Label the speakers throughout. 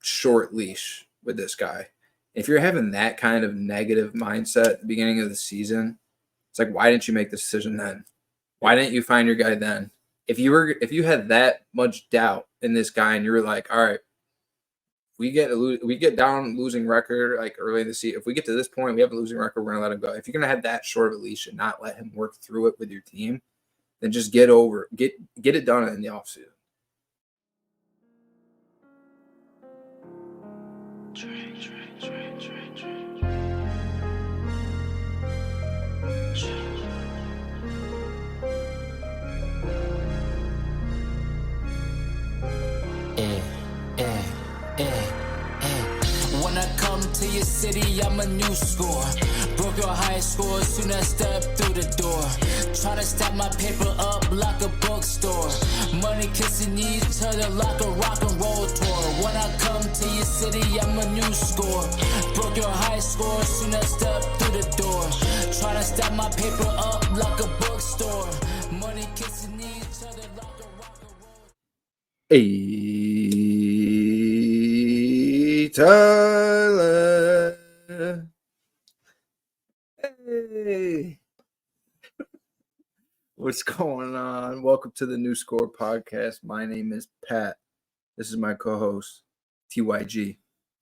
Speaker 1: short leash with this guy. If you're having that kind of negative mindset at the beginning of the season, it's like, why didn't you make the decision then? Why didn't you find your guy then? If you had that much doubt in this guy and you were like, all right, we get down losing record like early in the season. If we get to this point, we have a losing record, we're gonna let him go. If you're gonna have that short of a leash and not let him work through it with your team, then just get it done in the offseason.
Speaker 2: When I come to your city, I'm a new score. Broke your high score soon as I step through the door. Trying to stack my paper up like a bookstore. Money kissing each other like a rock and roll tour. When I come to your city, I'm a new score. Broke your high score soon as I step through the door. Trying to stack my paper up like a bookstore. Money kissing each other like a rock and roll.
Speaker 1: Hey, Tyler. Hey. What's going on? Welcome to the New Score podcast. My name is Pat. This is my co-host, TYG,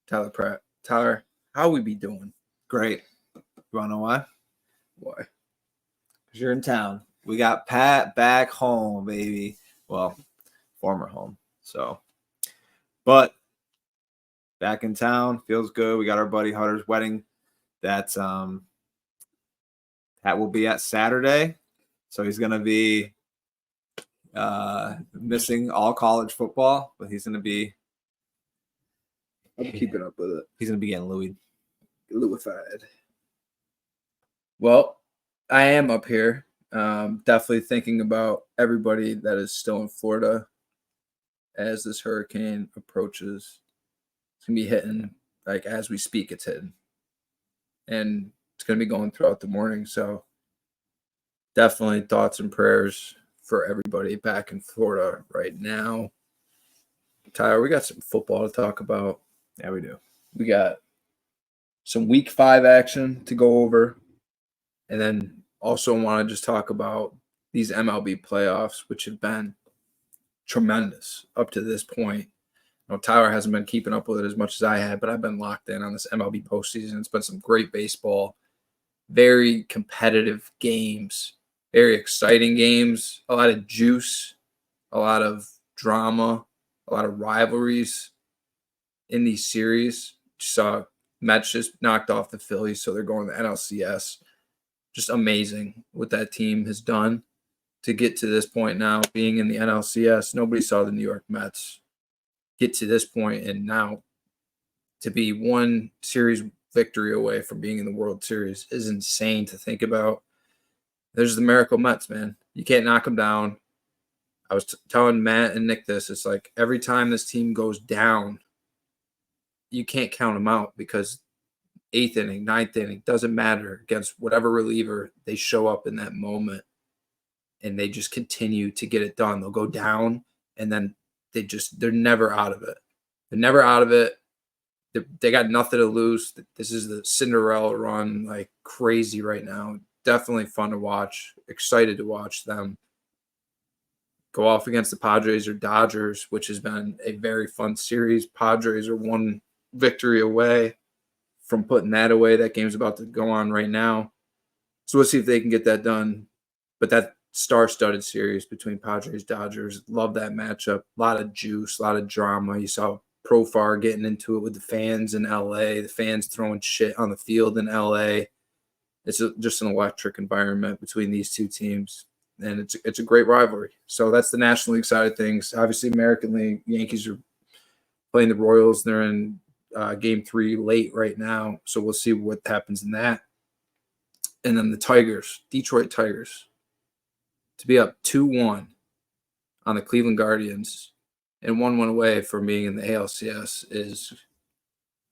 Speaker 1: Tyler Pratt. Tyler, how we be doing?
Speaker 3: Great. You want to know why?
Speaker 1: Why?
Speaker 3: Because you're in town. We got Pat back home, baby. Well, former home. So, but back in town, feels good. We got our buddy Hunter's wedding. That will be at Saturday. So he's going to be missing all college football, but he's going to be.
Speaker 1: I'm keeping up with it.
Speaker 3: He's going to be getting
Speaker 1: Louisified. Well, I am up here. Definitely thinking about everybody that is still in Florida as this hurricane approaches. It's going to be hitting, like, as we speak, it's hitting. And it's going to be going throughout the morning. So definitely thoughts and prayers for everybody back in Florida right now. Tyler, we got some football to talk about.
Speaker 3: Yeah, we do.
Speaker 1: We got some week 5 action to go over. And then also want to just talk about these MLB playoffs, which have been tremendous up to this point. I know Tyler hasn't been keeping up with it as much as I had, but I've been locked in on this MLB postseason. It's been some great baseball, very competitive games, very exciting games, a lot of juice, a lot of drama, a lot of rivalries in these series. Saw Mets just knocked off the Phillies, so they're going to the NLCS. Just amazing what that team has done to get to this point now, being in the NLCS. Nobody saw the New York Mets get to this point, and now to be one series victory away from being in the World Series is insane to think about. There's the miracle Mets, man. You can't knock them down. I was telling Matt and Nick this. It's like every time this team goes down, you can't count them out because 8th inning, 9th inning, doesn't matter against whatever reliever, they show up in that moment and they just continue to get it done. They'll go down and then they're never out of it. They're never out of it. They got nothing to lose. This is the Cinderella run, like crazy right now. Definitely fun to watch. Excited to watch them go off against the Padres or Dodgers, which has been a very fun series. Padres are one victory away from putting that away. That game's about to go on right now. So we'll see if they can get that done. But that star-studded series between Padres, Dodgers, love that matchup. A lot of juice, a lot of drama. You saw Profar getting into it with the fans in LA, the fans throwing shit on the field in LA. It's just an electric environment between these two teams, and it's a great rivalry. So that's the National League side of things. Obviously, American League, Yankees are playing the Royals. They're in Game 3 late right now, so we'll see what happens in that. And then the Tigers, Detroit Tigers, to be up 2-1 on the Cleveland Guardians and 1-1 away from being in the ALCS is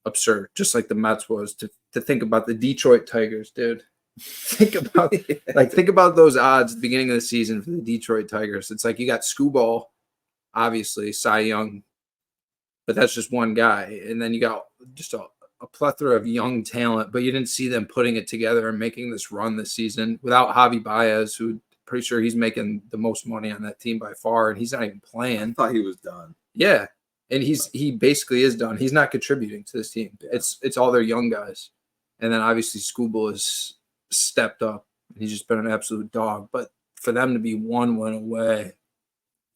Speaker 1: absurd, just like the Mets was. To think about the Detroit Tigers, dude. Think about those odds at the beginning of the season for the Detroit Tigers. It's like you got Skubal, obviously, Cy Young but that's just one guy. And then you got just a plethora of young talent, but you didn't see them putting it together and making this run this season without Javi Baez, who pretty sure he's making the most money on that team by far, and he's not even playing.
Speaker 3: I thought he was done.
Speaker 1: Yeah, and he basically is done. He's not contributing to this team. Yeah. It's all their young guys, and then obviously Skubal has stepped up. He's just been an absolute dog. But for them to be 1 win away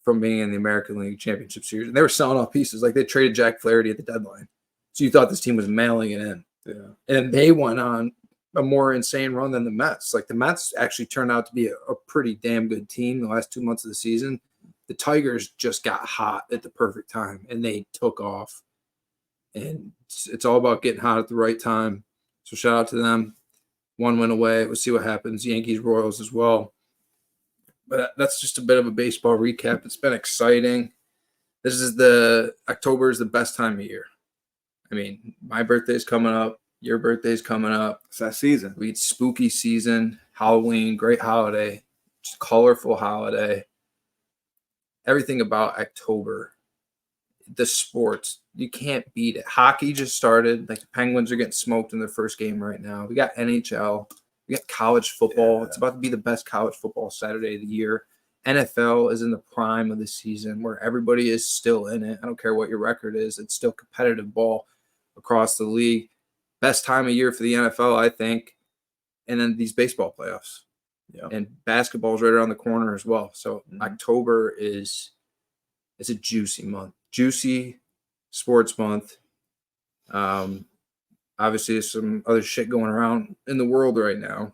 Speaker 1: from being in the American League Championship Series, and they were selling off pieces. Like they traded Jack Flaherty at the deadline, so you thought this team was mailing it in.
Speaker 3: Yeah,
Speaker 1: and they went on a more insane run than the Mets. Like the Mets actually turned out to be a pretty damn good team the last 2 months of the season. The Tigers just got hot at the perfect time, and they took off. And it's all about getting hot at the right time. So shout out to them. 1 win away. We'll see what happens. Yankees, Royals as well. But that's just a bit of a baseball recap. It's been exciting. October is the best time of year. I mean, my birthday's coming up. Your birthday's coming up.
Speaker 3: It's that season.
Speaker 1: We get spooky season, Halloween, great holiday, just colorful holiday. Everything about October, the sports, you can't beat it. Hockey just started. Like the Penguins are getting smoked in their first game right now. We got NHL. We got college football. Yeah. It's about to be the best college football Saturday of the year. NFL is in the prime of the season where everybody is still in it. I don't care what your record is. It's still competitive ball across the league. Best time of year for the NFL, I think. And then these baseball playoffs. Yeah. And basketball is right around the corner as well. So October is a juicy month. Juicy sports month. Obviously, there's some other shit going around in the world right now.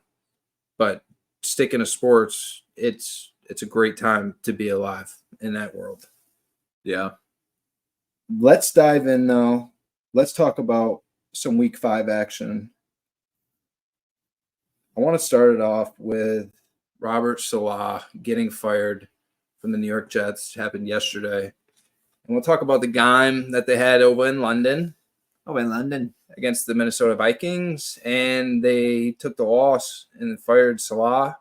Speaker 1: But sticking to sports, it's a great time to be alive in that world.
Speaker 3: Yeah.
Speaker 1: Let's dive in, though. Let's talk about some week 5 action. I want to start it off with Robert Saleh getting fired from the New York Jets. It happened yesterday. And we'll talk about the game that they had over in London. Against the Minnesota Vikings. And they took the loss and fired Saleh.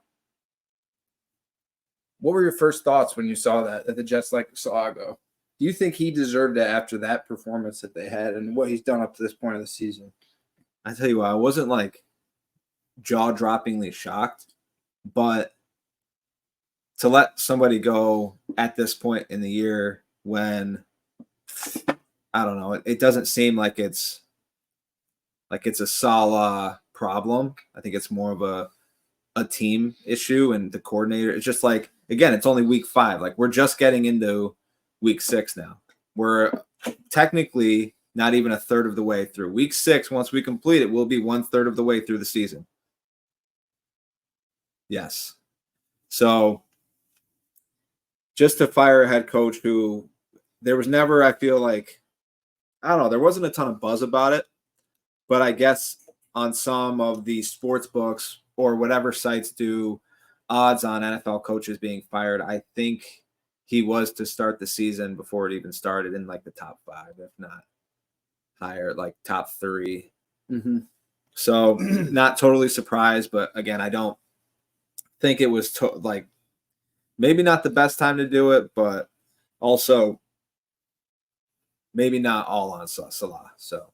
Speaker 1: What were your first thoughts when you saw that the Jets let Saleh go? Do you think he deserved it after that performance that they had and what he's done up to this point of the season?
Speaker 3: I tell you what, I wasn't like jaw-droppingly shocked, but to let somebody go at this point in the year when, I don't know, it doesn't seem like it's a Saleh problem. I think it's more of a team issue and the coordinator. It's just like, again, it's only week 5. Like we're just getting into week 6 now. We're technically not even a third of the way through. Week 6, once we complete it, we'll be 1/3 of the way through the season. Yes. So just to fire a head coach who there was never, I feel like, I don't know, there wasn't a ton of buzz about it, but I guess on some of the sports books or whatever sites do odds on NFL coaches being fired, I think he was to start the season before it even started in like the top 5, if not higher, like top 3.
Speaker 1: Mm-hmm.
Speaker 3: So not totally surprised, but again, I don't think it was like maybe not the best time to do it, but also maybe not all on Saleh. So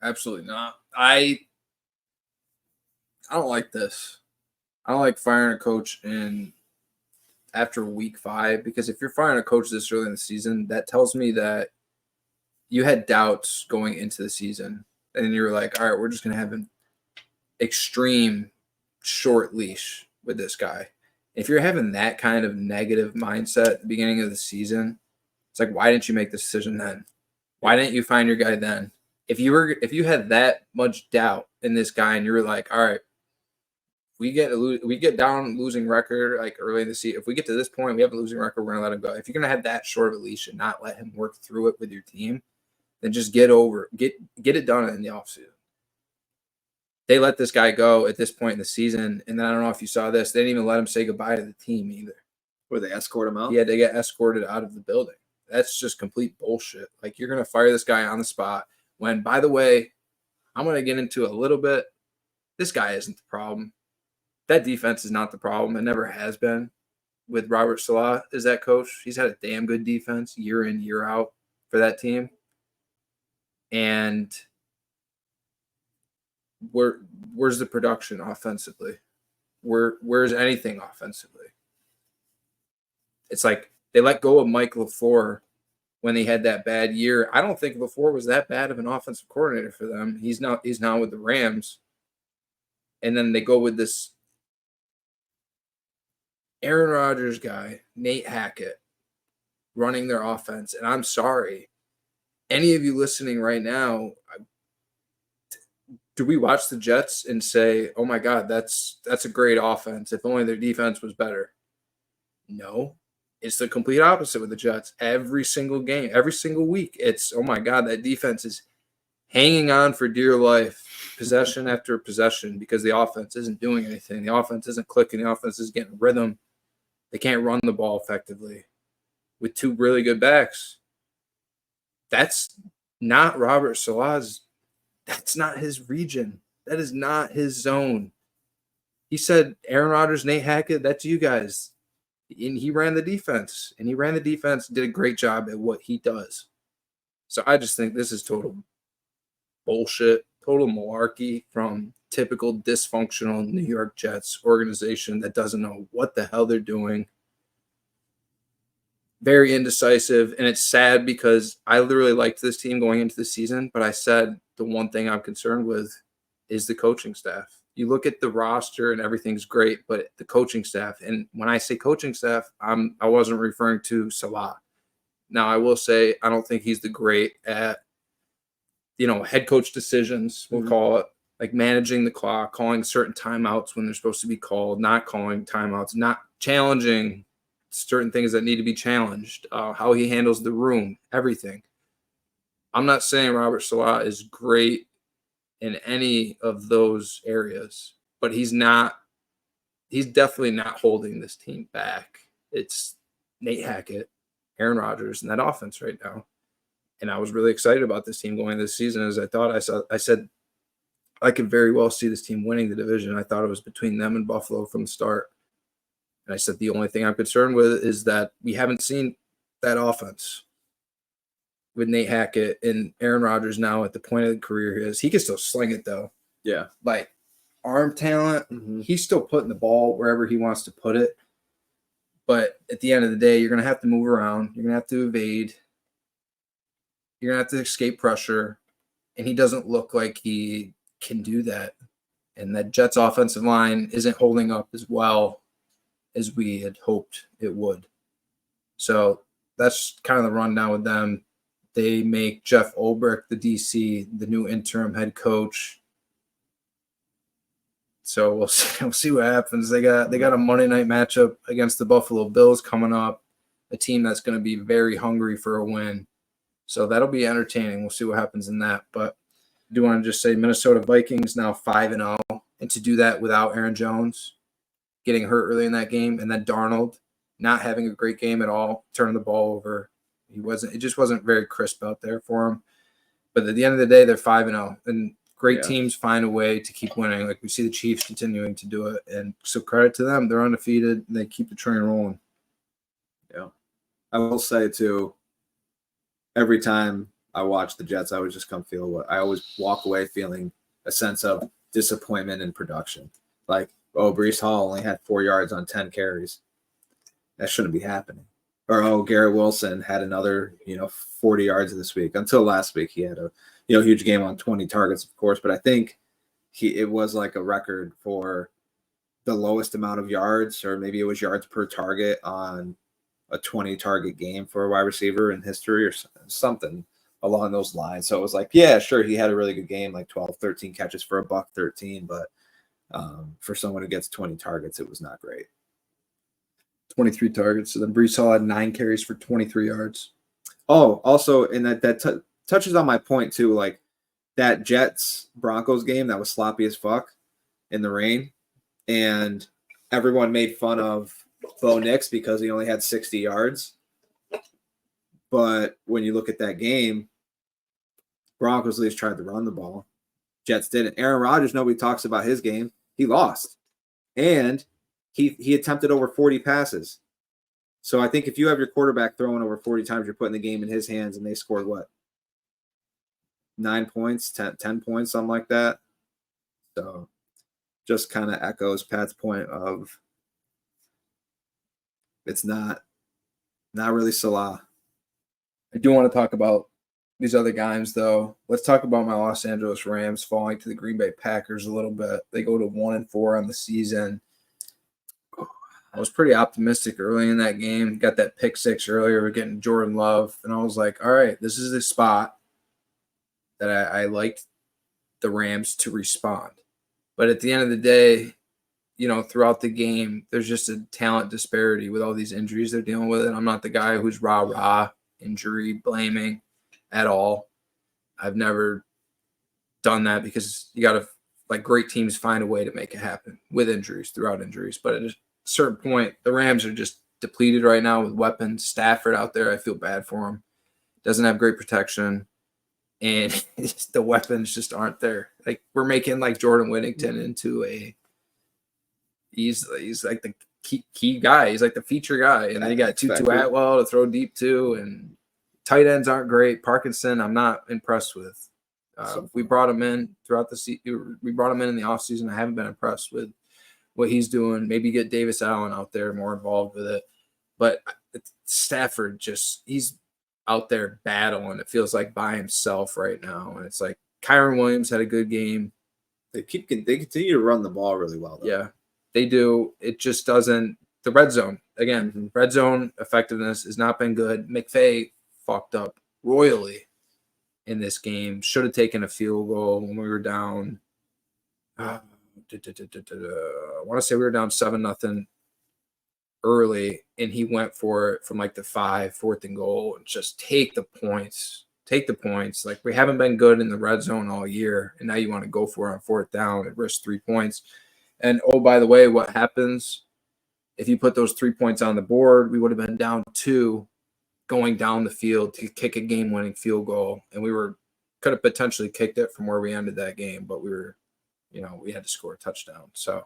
Speaker 1: absolutely not. I don't like this. I don't like firing a coach after week 5, because if you're firing a coach this early in the season, that tells me that you had doubts going into the season, and you were like, all right, we're just going to have an extreme short leash with this guy. If you're having that kind of negative mindset at the beginning of the season, it's like, why didn't you make the decision then? Why didn't you find your guy then? If you had that much doubt in this guy and you were like, all right, we get down losing record like early in the season. If we get to this point, we have a losing record, we're gonna let him go. If you're gonna have that short of a leash and not let him work through it with your team, then just get it done in the offseason. They let this guy go at this point in the season, and then I don't know if you saw this, they didn't even let him say goodbye to the team either.
Speaker 3: Where they escort him out?
Speaker 1: Yeah, they get escorted out of the building. That's just complete bullshit. Like, you're gonna fire this guy on the spot when, by the way, I'm gonna get into a little bit. This guy isn't the problem. That defense is not the problem. It never has been. with Robert Saleh as that coach. He's had a damn good defense year in, year out for that team. And where's the production offensively? Where's anything offensively? It's like they let go of Mike LaFleur when they had that bad year. I don't think LaFleur was that bad of an offensive coordinator for them. He's now with the Rams. And then they go with this Aaron Rodgers guy, Nate Hackett, running their offense. And I'm sorry, any of you listening right now, do we watch the Jets and say, oh my God, that's a great offense. If only their defense was better. No, it's the complete opposite with the Jets. Every single game, every single week, it's, oh my God, that defense is hanging on for dear life, possession after possession, because the offense isn't doing anything. The offense isn't clicking. The offense is getting rhythm. They can't run the ball effectively with two really good backs. That's not Robert Saleh's. That's not his region. That is not his zone. He said, Aaron Rodgers, Nate Hackett, that's you guys. And he ran the defense. And he ran the defense, did a great job at what he does. So I just think this is total bullshit, total malarkey from typical dysfunctional New York Jets organization that doesn't know what the hell they're doing. Very indecisive, and it's sad because I literally liked this team going into the season, but I said the one thing I'm concerned with is the coaching staff. You look at the roster and everything's great, but the coaching staff, and when I say coaching staff, I wasn't referring to Saleh. Now, I will say I don't think he's the great at, head coach decisions, we'll call it, like managing the clock, calling certain timeouts when they're supposed to be called, not calling timeouts, not challenging certain things that need to be challenged, how he handles the room, everything. I'm not saying Robert Saleh is great in any of those areas, but he's definitely not holding this team back. It's Nate Hackett, Aaron Rodgers, and that offense right now. And I was really excited about this team going into this season, as I said I could very well see this team winning the division. I thought it was between them and Buffalo from the start. And I said the only thing I'm concerned with is that we haven't seen that offense with Nate Hackett and Aaron Rodgers now at the point of the career he is. He can still sling it, though.
Speaker 3: Yeah.
Speaker 1: Like, arm talent, he's still putting the ball wherever he wants to put it. But at the end of the day, you're going to have to move around. You're going to have to evade. You're going to have to escape pressure. And he doesn't look like he can do that. And that Jets offensive line isn't holding up as well as we had hoped it would. So that's kind of the rundown with them. They make Jeff Ulbrich, the DC, the new interim head coach. So we'll see what happens. They got a Monday night matchup against the Buffalo Bills coming up, a team that's going to be very hungry for a win. So that'll be entertaining. We'll see what happens in that. But I do want to just say Minnesota Vikings now 5-0, and to do that without Aaron Jones getting hurt early in that game, and then Darnold not having a great game at all, turning the ball over. It just wasn't very crisp out there for him. But at the end of the day, they're 5-0, and great teams find a way to keep winning. Like we see the Chiefs continuing to do it, and so credit to them. They're undefeated, and they keep the train rolling.
Speaker 3: Yeah, I will say too. Every time I watch the Jets, I would just I always walk away feeling a sense of disappointment in production. Like, Breece Hall only had 4 yards on 10 carries. That shouldn't be happening. Or, Garrett Wilson had another, 40 yards this week. Until last week, he had a, huge game on 20 targets, of course. But I think it was like a record for the lowest amount of yards, or maybe it was yards per target on a 20-target game for a wide receiver in history, or something along those lines. So it was like, yeah, sure, he had a really good game, like 12, 13 catches for $113, but for someone who gets 20 targets, it was not great.
Speaker 1: 23 targets. So then Breece Hall had 9 carries for 23 yards.
Speaker 3: Oh, also, and that touches on my point too, like that Jets-Broncos game that was sloppy as fuck in the rain, and everyone made fun of Bo Nix because he only had 60 yards. But when you look at that game, Broncos at least tried to run the ball. Jets didn't. Aaron Rodgers, nobody talks about his game. He lost. And he attempted over 40 passes. So I think if you have your quarterback throwing over 40 times, you're putting the game in his hands, and they scored what? 9 points, 10 points, something like that. So just kind of echoes Pat's point of it's not really Salah.
Speaker 1: I do want to talk about these other games, though. Let's talk about my Los Angeles Rams falling to the Green Bay Packers a little bit. They go to 1-4 on the season. I was pretty optimistic early in that game. Got that pick six earlier. We're getting Jordan Love. And I was like, all right, this is the spot that I liked the Rams to respond. But at the end of the day, you know, throughout the game, there's just a talent disparity with all these injuries they're dealing with. And I'm not the guy who's rah-rah injury blaming at all. I've never done that because you got to, like, great teams find a way to make it happen with injuries, throughout injuries. But at a certain point, the Rams are just depleted right now with weapons. Stafford out there, I feel bad for him. Doesn't have great protection. And the weapons just aren't there. Like, we're making, like, Jordan Whittington into a he's like the key guy. He's like the feature guy. And then you got Tutu Atwell to throw deep to, and tight ends aren't great. Parkinson, I'm not impressed with. We brought him in throughout the season. We brought him in the offseason. I haven't been impressed with what he's doing. Maybe get Davis Allen out there more involved with it. But Stafford he's out there battling. It feels like by himself right now. And it's like Kyron Williams had a good game.
Speaker 3: They continue to run the ball really well, though.
Speaker 1: Yeah, they do. It just doesn't. The red zone, again, red zone effectiveness has not been good. McVay fucked up royally in this game. Should have taken a field goal when we were down. I want to say we were down 7-0 early, and he went for it from like the 4th and goal, and just take the points. Like, we haven't been good in the red zone all year, and now you want to go for it on 4th down and risk 3 points. And oh, by the way, what happens if you put those 3 points on the board? We would have been down 2 going down the field to kick a game-winning field goal, and could have potentially kicked it from where we ended that game, but we had to score a touchdown. So,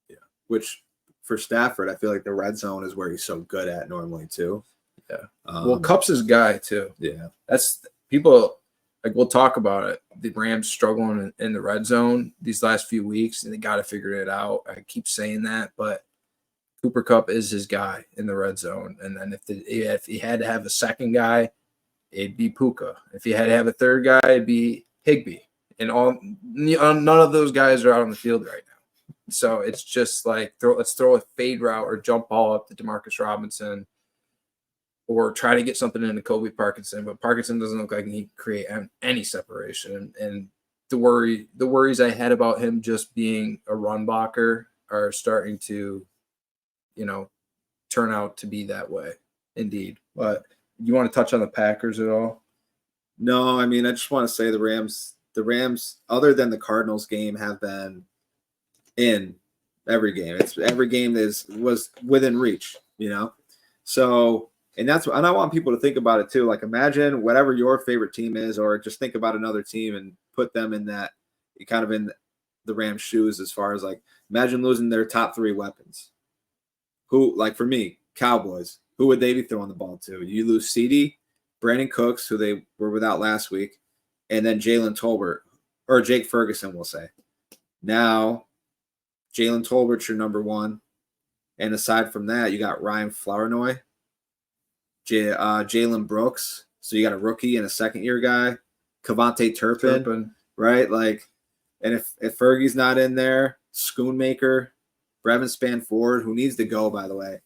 Speaker 3: yeah, which for Stafford, I feel like the red zone is where he's so good at normally too.
Speaker 1: Yeah. Well, Kupp's his guy too.
Speaker 3: Yeah.
Speaker 1: That's people like, we'll talk about it. The Rams struggling in the red zone these last few weeks, and they got to figure it out. I keep saying that, but Cooper Kupp is his guy in the red zone. And then if he had to have a second guy, it'd be Puka. If he had to have a third guy, it'd be Higbee. And none of those guys are out on the field right now. So it's just like let's throw a fade route or jump ball up to Demarcus Robinson, or try to get something into Kobe Parkinson. But Parkinson doesn't look like he can create any separation. And the worries I had about him just being a run blocker are starting to, turn out to be that way. Indeed. But you want to touch on the Packers at all?
Speaker 3: No, I mean, I just want to say the Rams, other than the Cardinals game, have been in every game. Every game was within reach, So, and I want people to think about it too. Like, imagine whatever your favorite team is, or just think about another team and put them in that, kind of in the Rams' shoes, as far as, like, imagine losing their top 3 weapons. Who, like, for me, Cowboys, who would they be throwing the ball to? You lose CeeDee, Brandon Cooks, who they were without last week, and then Jalen Tolbert, or Jake Ferguson, we'll say. Now, Jalen Tolbert's your number 1. And aside from that, you got Ryan Flournoy, Jalen Brooks. So you got a rookie and a second-year guy, Kevontae Turpin, right? Like, and if Fergie's not in there, Schoonmaker, Brevin Spanford, who needs to go, by the way,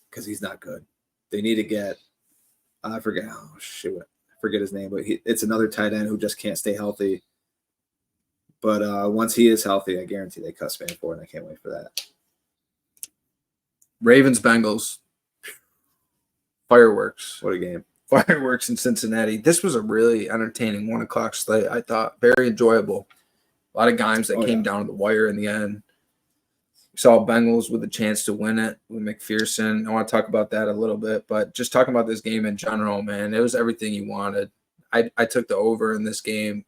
Speaker 3: because he's not good. They need to get I forget his name, but it's another tight end who just can't stay healthy. But once he is healthy, I guarantee they cut Spanford, and I can't wait for that.
Speaker 1: Ravens-Bengals. Fireworks.
Speaker 3: What a game.
Speaker 1: Fireworks in Cincinnati. This was a really entertaining 1:00 slate, I thought. Very enjoyable. A lot of games that came down to the wire in the end. We saw Bengals with a chance to win it with McPherson. I want to talk about that a little bit, but just talking about this game in general, man, it was everything you wanted. I took the over in this game.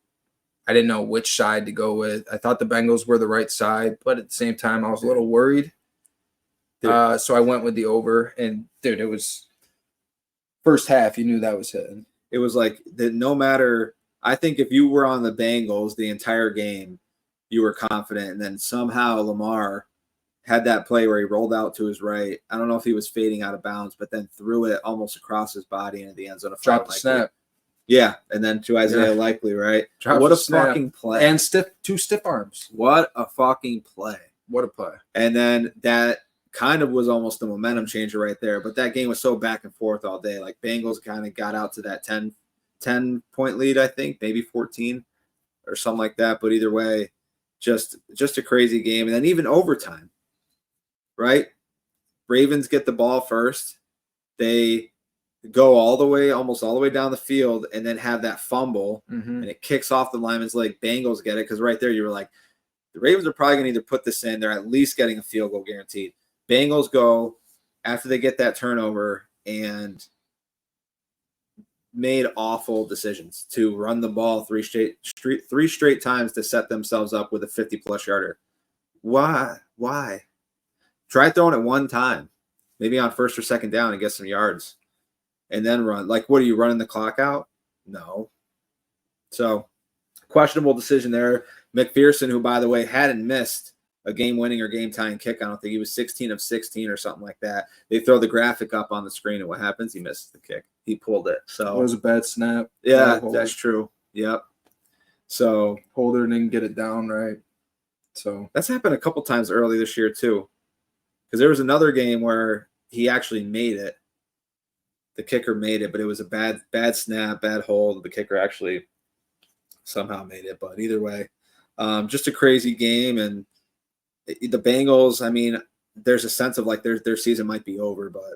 Speaker 1: I didn't know which side to go with. I thought the Bengals were the right side, but at the same time, I was a little worried So I went with the over, and dude, it was first half. You knew that was hitting.
Speaker 3: It was like that. No matter, I think if you were on the Bengals the entire game, you were confident, and then somehow Lamar had that play where he rolled out to his right. I don't know if he was fading out of bounds, but then threw it almost across his body into the end zone.
Speaker 1: Dropped the snap.
Speaker 3: Yeah, and then to Isaiah Likely, right? What a fucking play.
Speaker 1: And two stiff arms.
Speaker 3: What a fucking play.
Speaker 1: What a play.
Speaker 3: And then that kind of was almost the momentum changer right there. But that game was so back and forth all day. Like Bengals kind of got out to that 10-point lead, I think, maybe 14 or something like that. But either way, just a crazy game. And then even overtime, right? Ravens get the ball first. They go almost all the way down the field, and then have that fumble, and it kicks off the lineman's leg. Bengals get it, because right there you were like, the Ravens are probably going to either put this in. They're at least getting a field goal guaranteed. Bengals go after they get that turnover and made awful decisions to run the ball three straight times to set themselves up with a 50-plus yarder. Why? Try throwing it one time, maybe on first or second down, and get some yards. And then run. Like, what are you running the clock out? No. So, questionable decision there. McPherson, who, by the way, hadn't missed a game-winning or game-tying kick. I don't think he was 16 of 16 or something like that. They throw the graphic up on the screen, and what happens? He misses the kick. He pulled it. So
Speaker 1: it was a bad snap.
Speaker 3: Yeah, that's true. Yep. So
Speaker 1: Holder didn't get it down right. So
Speaker 3: that's happened a couple times early this year too, because there was another game where he actually made it. The kicker made it, but it was a bad snap, bad hold. The kicker actually somehow made it, but either way, just a crazy game. And the Bengals, I mean, there's a sense of like their season might be over, but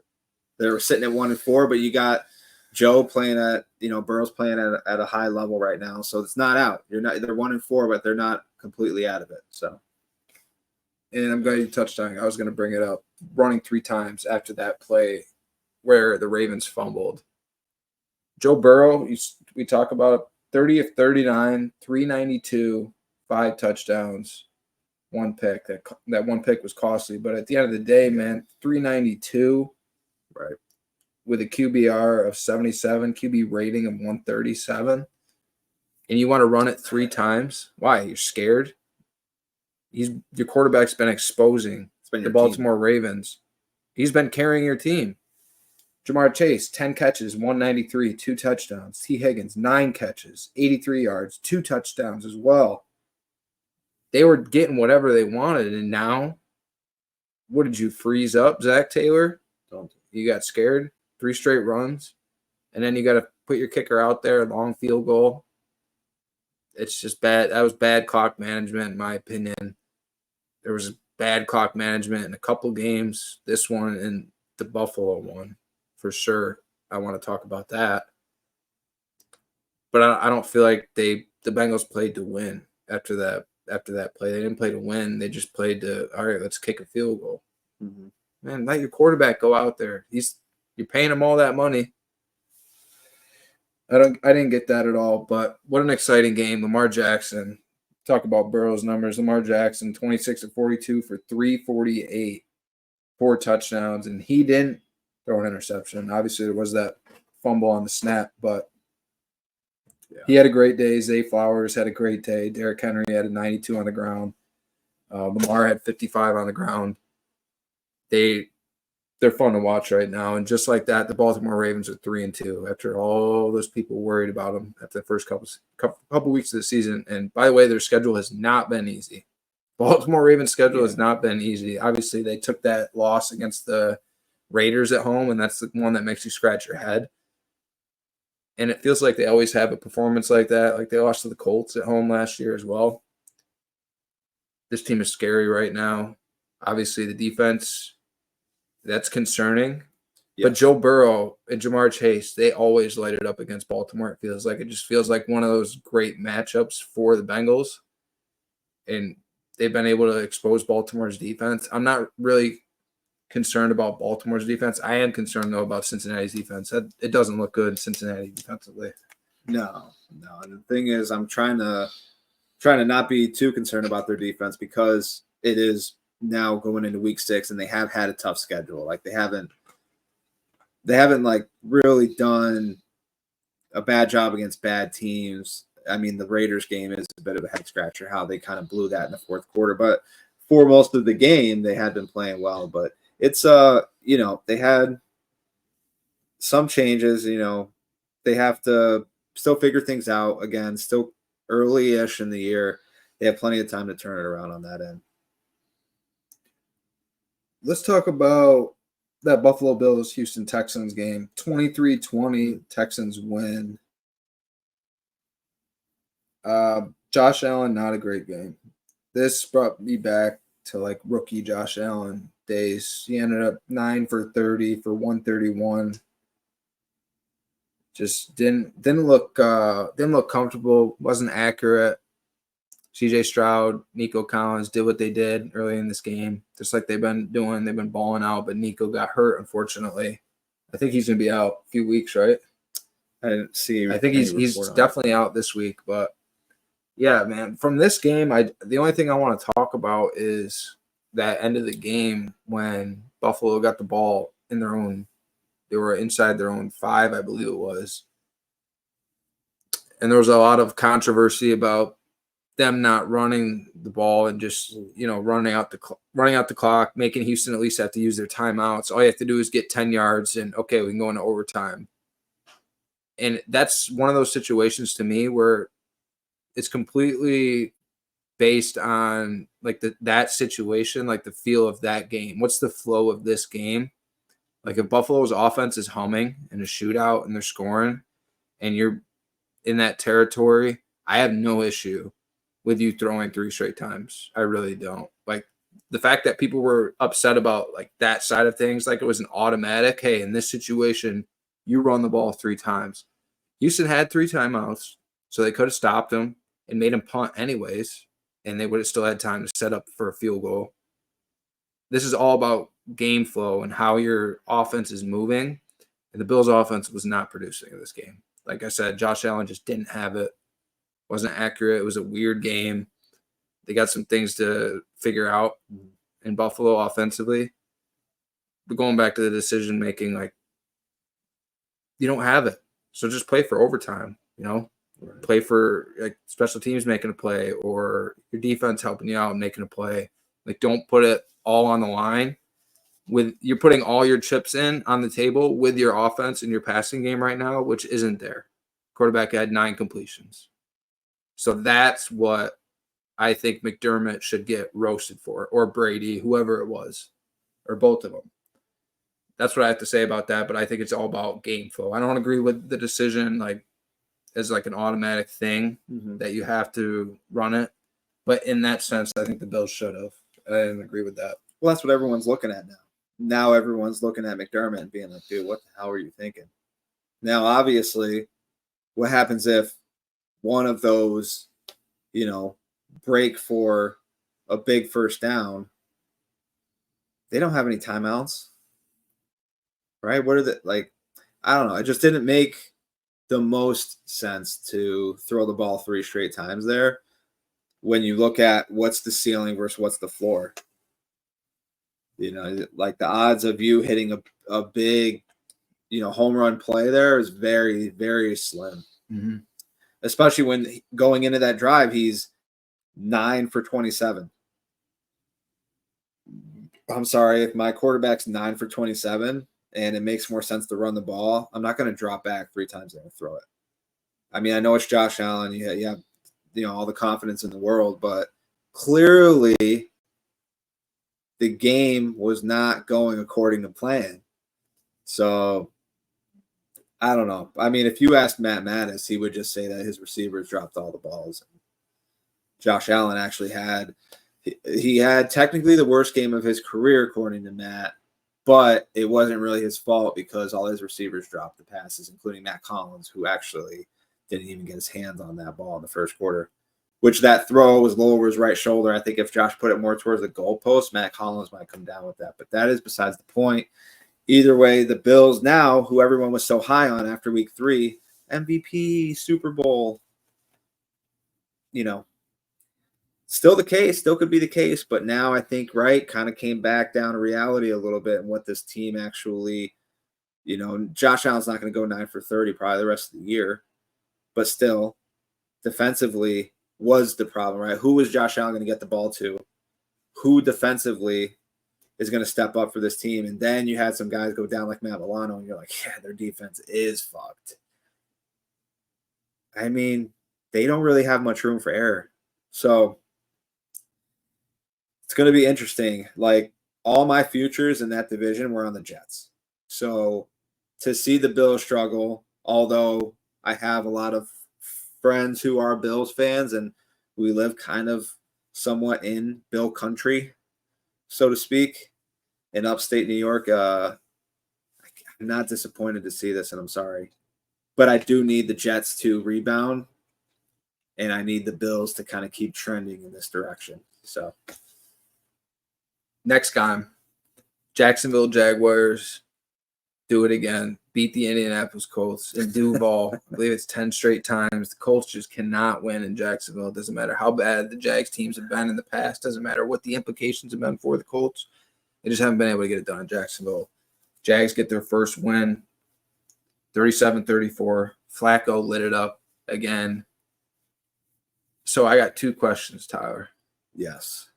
Speaker 3: they're sitting at 1-4. But you got Joe playing at, Burrow's playing at a high level right now, so it's not out. They're 1-4, but they're not completely out of it. So,
Speaker 1: and I'm glad you touched on it. I was going to bring it up. Running 3 times after that play where the Ravens fumbled. Joe Burrow, we talk about 30 of 39, 392, 5 touchdowns, 1 pick. That 1 pick was costly, but at the end of the day, man, 392,
Speaker 3: right,
Speaker 1: with a QBR of 77, QB rating of 137, and you want to run it 3 times? Why? You're scared? Your quarterback's been exposing the Baltimore Ravens. He's been carrying your team. Jamar Chase, 10 catches, 193, 2 touchdowns. T. Higgins, 9 catches, 83 yards, 2 touchdowns as well. They were getting whatever they wanted, and now, what did you freeze up, Zach Taylor? You got scared? 3 straight runs, and then you got to put your kicker out there, long field goal. It's just bad. That was bad clock management, in my opinion. There was bad clock management in a couple games, this one and the Buffalo one. For sure, I want to talk about that. But I don't feel like the Bengals played to win after that play. They didn't play to win. They just played to, all right, let's kick a field goal.
Speaker 3: Mm-hmm.
Speaker 1: Man, let your quarterback go out there. You're paying him all that money. I didn't get that at all. But what an exciting game. Lamar Jackson. Talk about Burrow's numbers. Lamar Jackson, 26 of 42 for 348, 4 touchdowns, and he didn't throw an interception. Obviously, there was that fumble on the snap, but he had a great day. Zay Flowers had a great day. Derrick Henry had a 92 on the ground. Lamar had 55 on the ground. They're fun to watch right now, and just like that, the Baltimore Ravens are 3-2 after all those people worried about them after the first couple weeks of the season. And by the way, their schedule has not been easy. Baltimore Ravens' schedule has not been easy. Obviously, they took that loss against the Raiders at home, and that's the one that makes you scratch your head. And it feels like they always have a performance like that. Like they lost to the Colts at home last year as well. This team is scary right now. Obviously, the defense, that's concerning. Yep. But Joe Burrow and Jamar Chase, they always light it up against Baltimore. It feels like one of those great matchups for the Bengals. And they've been able to expose Baltimore's defense. I'm not really concerned about Baltimore's defense. I am concerned, though, about Cincinnati's defense. It doesn't look good, Cincinnati defensively.
Speaker 3: No. And the thing is, I'm trying to not be too concerned about their defense because it is now going into week 6, and they have had a tough schedule. Like they haven't like really done a bad job against bad teams. I mean, the Raiders game is a bit of a head scratcher, how they kind of blew that in the fourth quarter. But for most of the game, they had been playing well. But it's you know, they had some changes. You know, they have to still figure things out. Again, still early-ish in the year. They have plenty of time to turn it around on that end.
Speaker 1: Let's talk about that Buffalo Bills-Houston Texans game. 23-20, Texans win. Josh Allen, not a great game. This brought me back to like rookie Josh Allen days. He ended up 9 for 30 for 131. Just didn't look comfortable. Wasn't accurate. CJ Stroud, Nico Collins did what they did early in this game, just like they've been doing. They've been balling out, but Nico got hurt, unfortunately. I think he's gonna be out a few weeks, right?
Speaker 3: I didn't see.
Speaker 1: I think he's definitely out this week. But yeah, man, from this game, the only thing I want to talk about is that end of the game when Buffalo got the ball in their own. They were inside their own 5, I believe it was, and there was a lot of controversy about them not running the ball and just, you know, running out the clock, making Houston at least have to use their timeouts. All you have to do is get 10 yards and okay, we can go into overtime. And that's one of those situations to me where it's completely based on like that situation, like the feel of that game. What's the flow of this game? Like if Buffalo's offense is humming in a shootout and they're scoring and you're in that territory, I have no issue with you throwing 3 straight times. I really don't. Like the fact that people were upset about like that side of things, like it was an automatic, hey, in this situation, you run the ball 3 times. Houston had 3 timeouts, so they could have stopped them and made him punt anyways, and they would have still had time to set up for a field goal. This is all about game flow and how your offense is moving, and the Bills' offense was not producing in this game. Like I said, Josh Allen just didn't have it. Wasn't accurate. It was a weird game. They got some things to figure out in Buffalo offensively. But going back to the decision making, like you don't have it. So just play for overtime, you know? Right. Play for like special teams making a play or your defense helping you out and making a play. Like don't put it all on the line. You're putting all your chips in on the table with your offense and your passing game right now, which isn't there. Quarterback had 9 completions. So that's what I think McDermott should get roasted for, or Brady, whoever it was, or both of them. That's what I have to say about that, but I think it's all about game flow. I don't agree with the decision like as like an automatic thing that you have to run it. But in that sense, I think the Bills should have. I didn't agree with that.
Speaker 3: Well, that's what everyone's looking at now. Now everyone's looking at McDermott and being like, dude, what the hell are you thinking? Now, obviously, what happens if one of those, you know, break for a big first down? They don't have any timeouts, right? What are the, like, I don't know. It just didn't make the most sense to throw the ball 3 straight times there when you look at what's the ceiling versus what's the floor. You know, like the odds of you hitting a big, you know, home run play there is very, very slim. Mm-hmm. Especially when going into that drive, he's 9 for 27. I'm sorry, if my quarterback's 9 for 27 and it makes more sense to run the ball, I'm not going to drop back 3 times and throw it. I mean, I know it's Josh Allen. You have, you know, all the confidence in the world, but clearly the game was not going according to plan. So I don't know. I mean, if you asked Matt Mattis, he would just say that his receivers dropped all the balls. Josh Allen actually had technically the worst game of his career, according to Matt, but it wasn't really his fault because all his receivers dropped the passes, including Matt Collins, who actually didn't even get his hands on that ball in the first quarter, which that throw was low over his right shoulder. I think if Josh put it more towards the goalpost, Matt Collins might come down with that, but that is besides the point. Either way, the Bills now, who everyone was so high on after week 3, MVP, Super Bowl, you know, Still the case, still could be the case, but now I think Wright kind of came back down to reality a little bit and what this team actually, Josh Allen's not going to go 9 for 30 probably the rest of the year, but still defensively was the problem, right? Who was Josh Allen going to get the ball to? Who defensively is going to step up for this team? And then you had some guys go down like Matt Milano, and you're like, yeah, their defense is fucked. I mean, they don't really have much room for error. So it's going to be interesting. Like, all my futures in that division were on the Jets. So to see the Bills struggle, although I have a lot of friends who are Bills fans and we live kind of somewhat in Bill country, so to speak, in upstate New York, I'm not disappointed to see this, and I'm sorry. But I do need the Jets to rebound, and I need the Bills to kind of keep trending in this direction. So
Speaker 1: next game, Jacksonville Jaguars do it again. Beat the Indianapolis Colts in Duval. I believe it's 10 straight times. The Colts just cannot win in Jacksonville. It doesn't matter how bad the Jags teams have been in the past. Doesn't matter what the implications have been for the Colts. They just haven't been able to get it done in Jacksonville. Jags get their first win, 37-34. Flacco lit it up again. So I got two questions, Tyler.
Speaker 3: yes.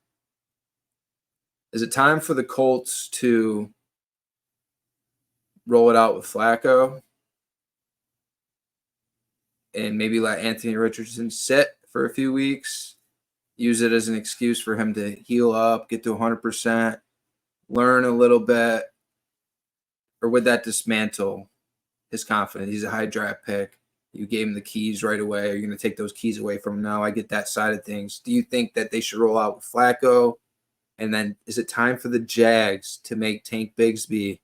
Speaker 1: Is it time for the Colts to roll it out with Flacco and maybe let Anthony Richardson sit for a few weeks, use it as an excuse for him to heal up, get to 100%, learn a little bit, or would that dismantle his confidence? He's a high draft pick. You gave him the keys right away. Are you going to take those keys away from him now? I get that side of things. Do you think that they should roll out with Flacco? And then is it time for the Jags to make Tank Bigsby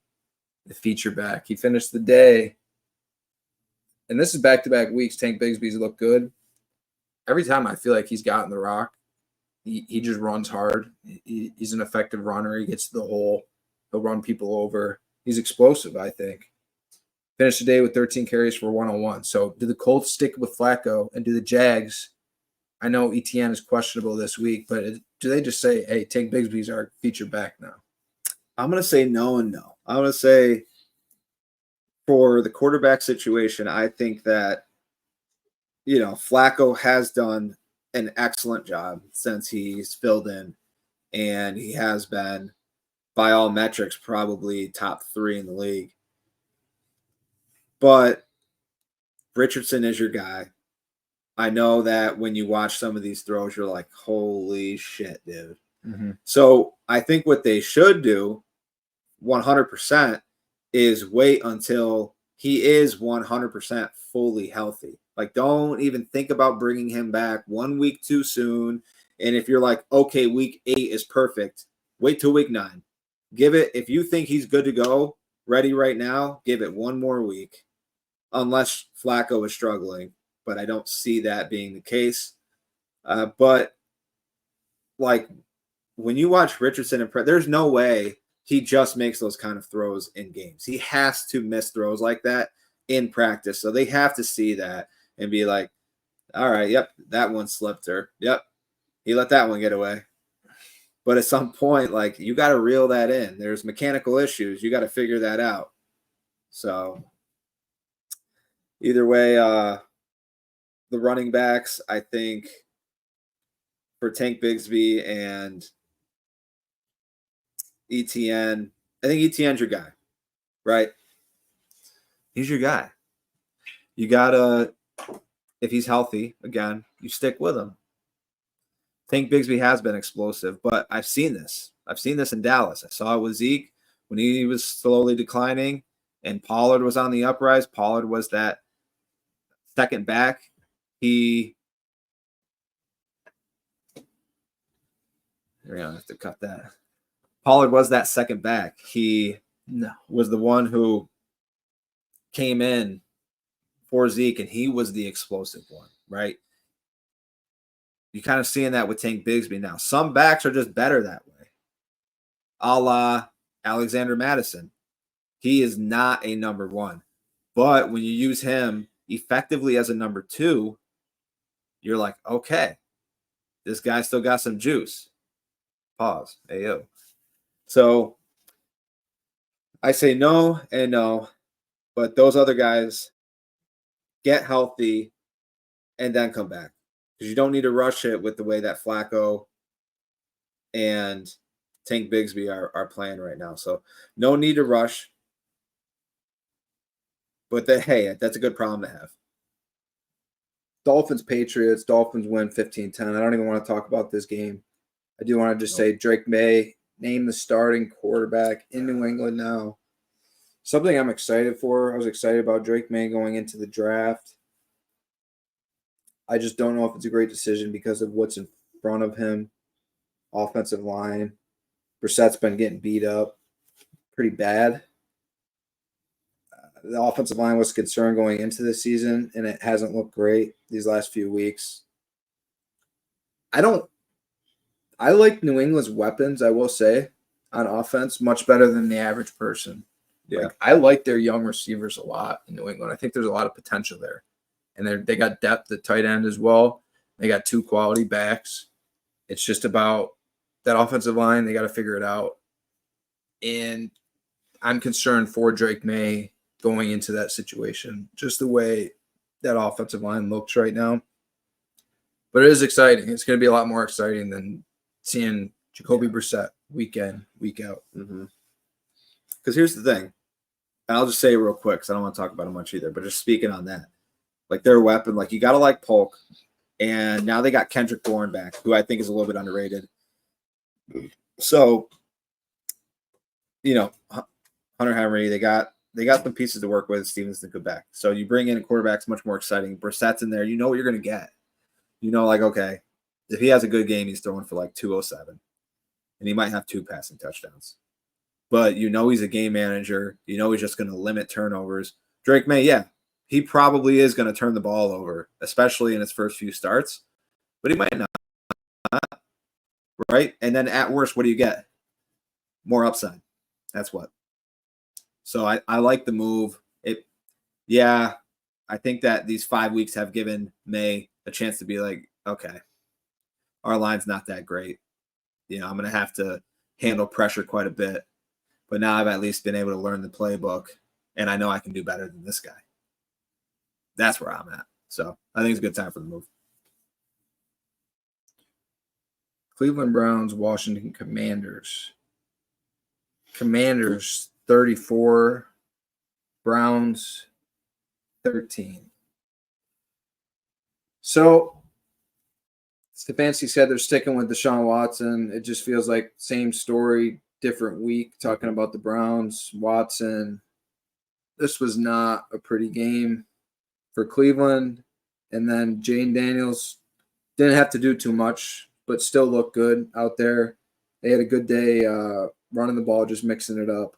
Speaker 1: the feature back? He finished the day, and this is back-to-back weeks. Tank Bigsby's looked good. Every time I feel like he's gotten the rock, he just runs hard. He's an effective runner. He gets to the hole. He'll run people over. He's explosive, I think. Finished the day with 13 carries for 101. So do the Colts stick with Flacco, and do the Jags? I know ETN is questionable this week, but do they just say, hey, Tank Bigsby's our feature back now?
Speaker 3: I'm going to say no and no. I'm going to say for the quarterback situation, I think that, Flacco has done an excellent job since he's filled in, and he has been, by all metrics, probably top 3 in the league. But Richardson is your guy. I know that when you watch some of these throws, you're like, holy shit, dude.
Speaker 1: Mm-hmm.
Speaker 3: So I think what they should do 100% is wait until he is 100% fully healthy. Like, don't even think about bringing him back 1 week too soon. And if you're like, okay, week 8 is perfect, wait till week 9. Give it, if you think he's good to go, ready right now, give it 1 more week, unless Flacco is struggling. But I don't see that being the case. But, like, when you watch Richardson, there's no way he just makes those kind of throws in games. He has to miss throws like that in practice. So they have to see that and be like, all right, yep, that one slipped her. Yep, he let that one get away. But at some point, like, you got to reel that in. There's mechanical issues. You got to figure that out. So either way, the running backs, I think, for Tank Bigsby and ETN, I think ETN's your guy, right? He's your guy. You got to, if he's healthy, again, you stick with him. Tank Bigsby has been explosive, but I've seen this. I've seen this in Dallas. I saw it with Zeke when he was slowly declining and Pollard was on the uprise. Pollard was that second back. We're going to have to cut that. Pollard was that second back. He was the one who came in for Zeke, and he was the explosive one, right? You're kind of seeing that with Tank Bigsby now. Some backs are just better that way. A la Alexander Madison. He is not a number 1. But when you use him effectively as a number 2, you're like, okay, this guy still got some juice. Pause. Ayo. So I say no and no, but those other guys get healthy and then come back, because you don't need to rush it with the way that Flacco and Tank Bigsby are playing right now. So no need to rush. But hey, that's a good problem to have.
Speaker 1: Dolphins, Patriots. Dolphins win 15-10. I don't even want to talk about this game. I do want to just say Drake May named the starting quarterback in New England now. Something I'm excited for. I was excited about Drake May going into the draft. I just don't know if it's a great decision because of what's in front of him. Offensive line. Brissett's been getting beat up pretty bad. The offensive line was concerned going into the season, and it hasn't looked great these last few weeks. I like New England's weapons, I will say, on offense, much better than the average person.
Speaker 3: Yeah.
Speaker 1: I like their young receivers a lot in New England. I think there's a lot of potential there. And they got depth at tight end as well. They got 2 quality backs. It's just about that offensive line. They got to figure it out. And I'm concerned for Drake May going into that situation, just the way that offensive line looks right now. But it is exciting. It's going to be a lot more exciting than seeing Jacoby Brissett week in, week out.
Speaker 3: Because here's the thing, and I'll just say it real quick because I don't want to talk about it much either, but just speaking on that, like their weapon, like you got to like Polk, and now they got Kendrick Bourne back, who I think is a little bit underrated. So, you know, Hunter Henry, they got some pieces to work with. Stevenson could back. So you bring in a quarterback, it's much more exciting. Brissett's in there. You know what you're going to get. You know, like, okay, if he has a good game, he's throwing for like 207. And he might have 2 passing touchdowns. But you know he's a game manager. You know he's just going to limit turnovers. Drake May, yeah, he probably is going to turn the ball over, especially in his first few starts. But he might not. Right? And then at worst, what do you get? More upside. That's what. So I like the move. I think that these 5 weeks have given May a chance to be like, okay, our line's not that great. You know, I'm going to have to handle pressure quite a bit. But now I've at least been able to learn the playbook, and I know I can do better than this guy. That's where I'm at. So I think it's a good time for the move.
Speaker 1: Cleveland Browns, Washington Commanders. Commanders 34, Browns 13. So Stefanski said they're sticking with Deshaun Watson. It just feels like same story, different week, talking about the Browns. Watson, this was not a pretty game for Cleveland. And then Jane Daniels didn't have to do too much, but still looked good out there. They had a good day running the ball, just mixing it up.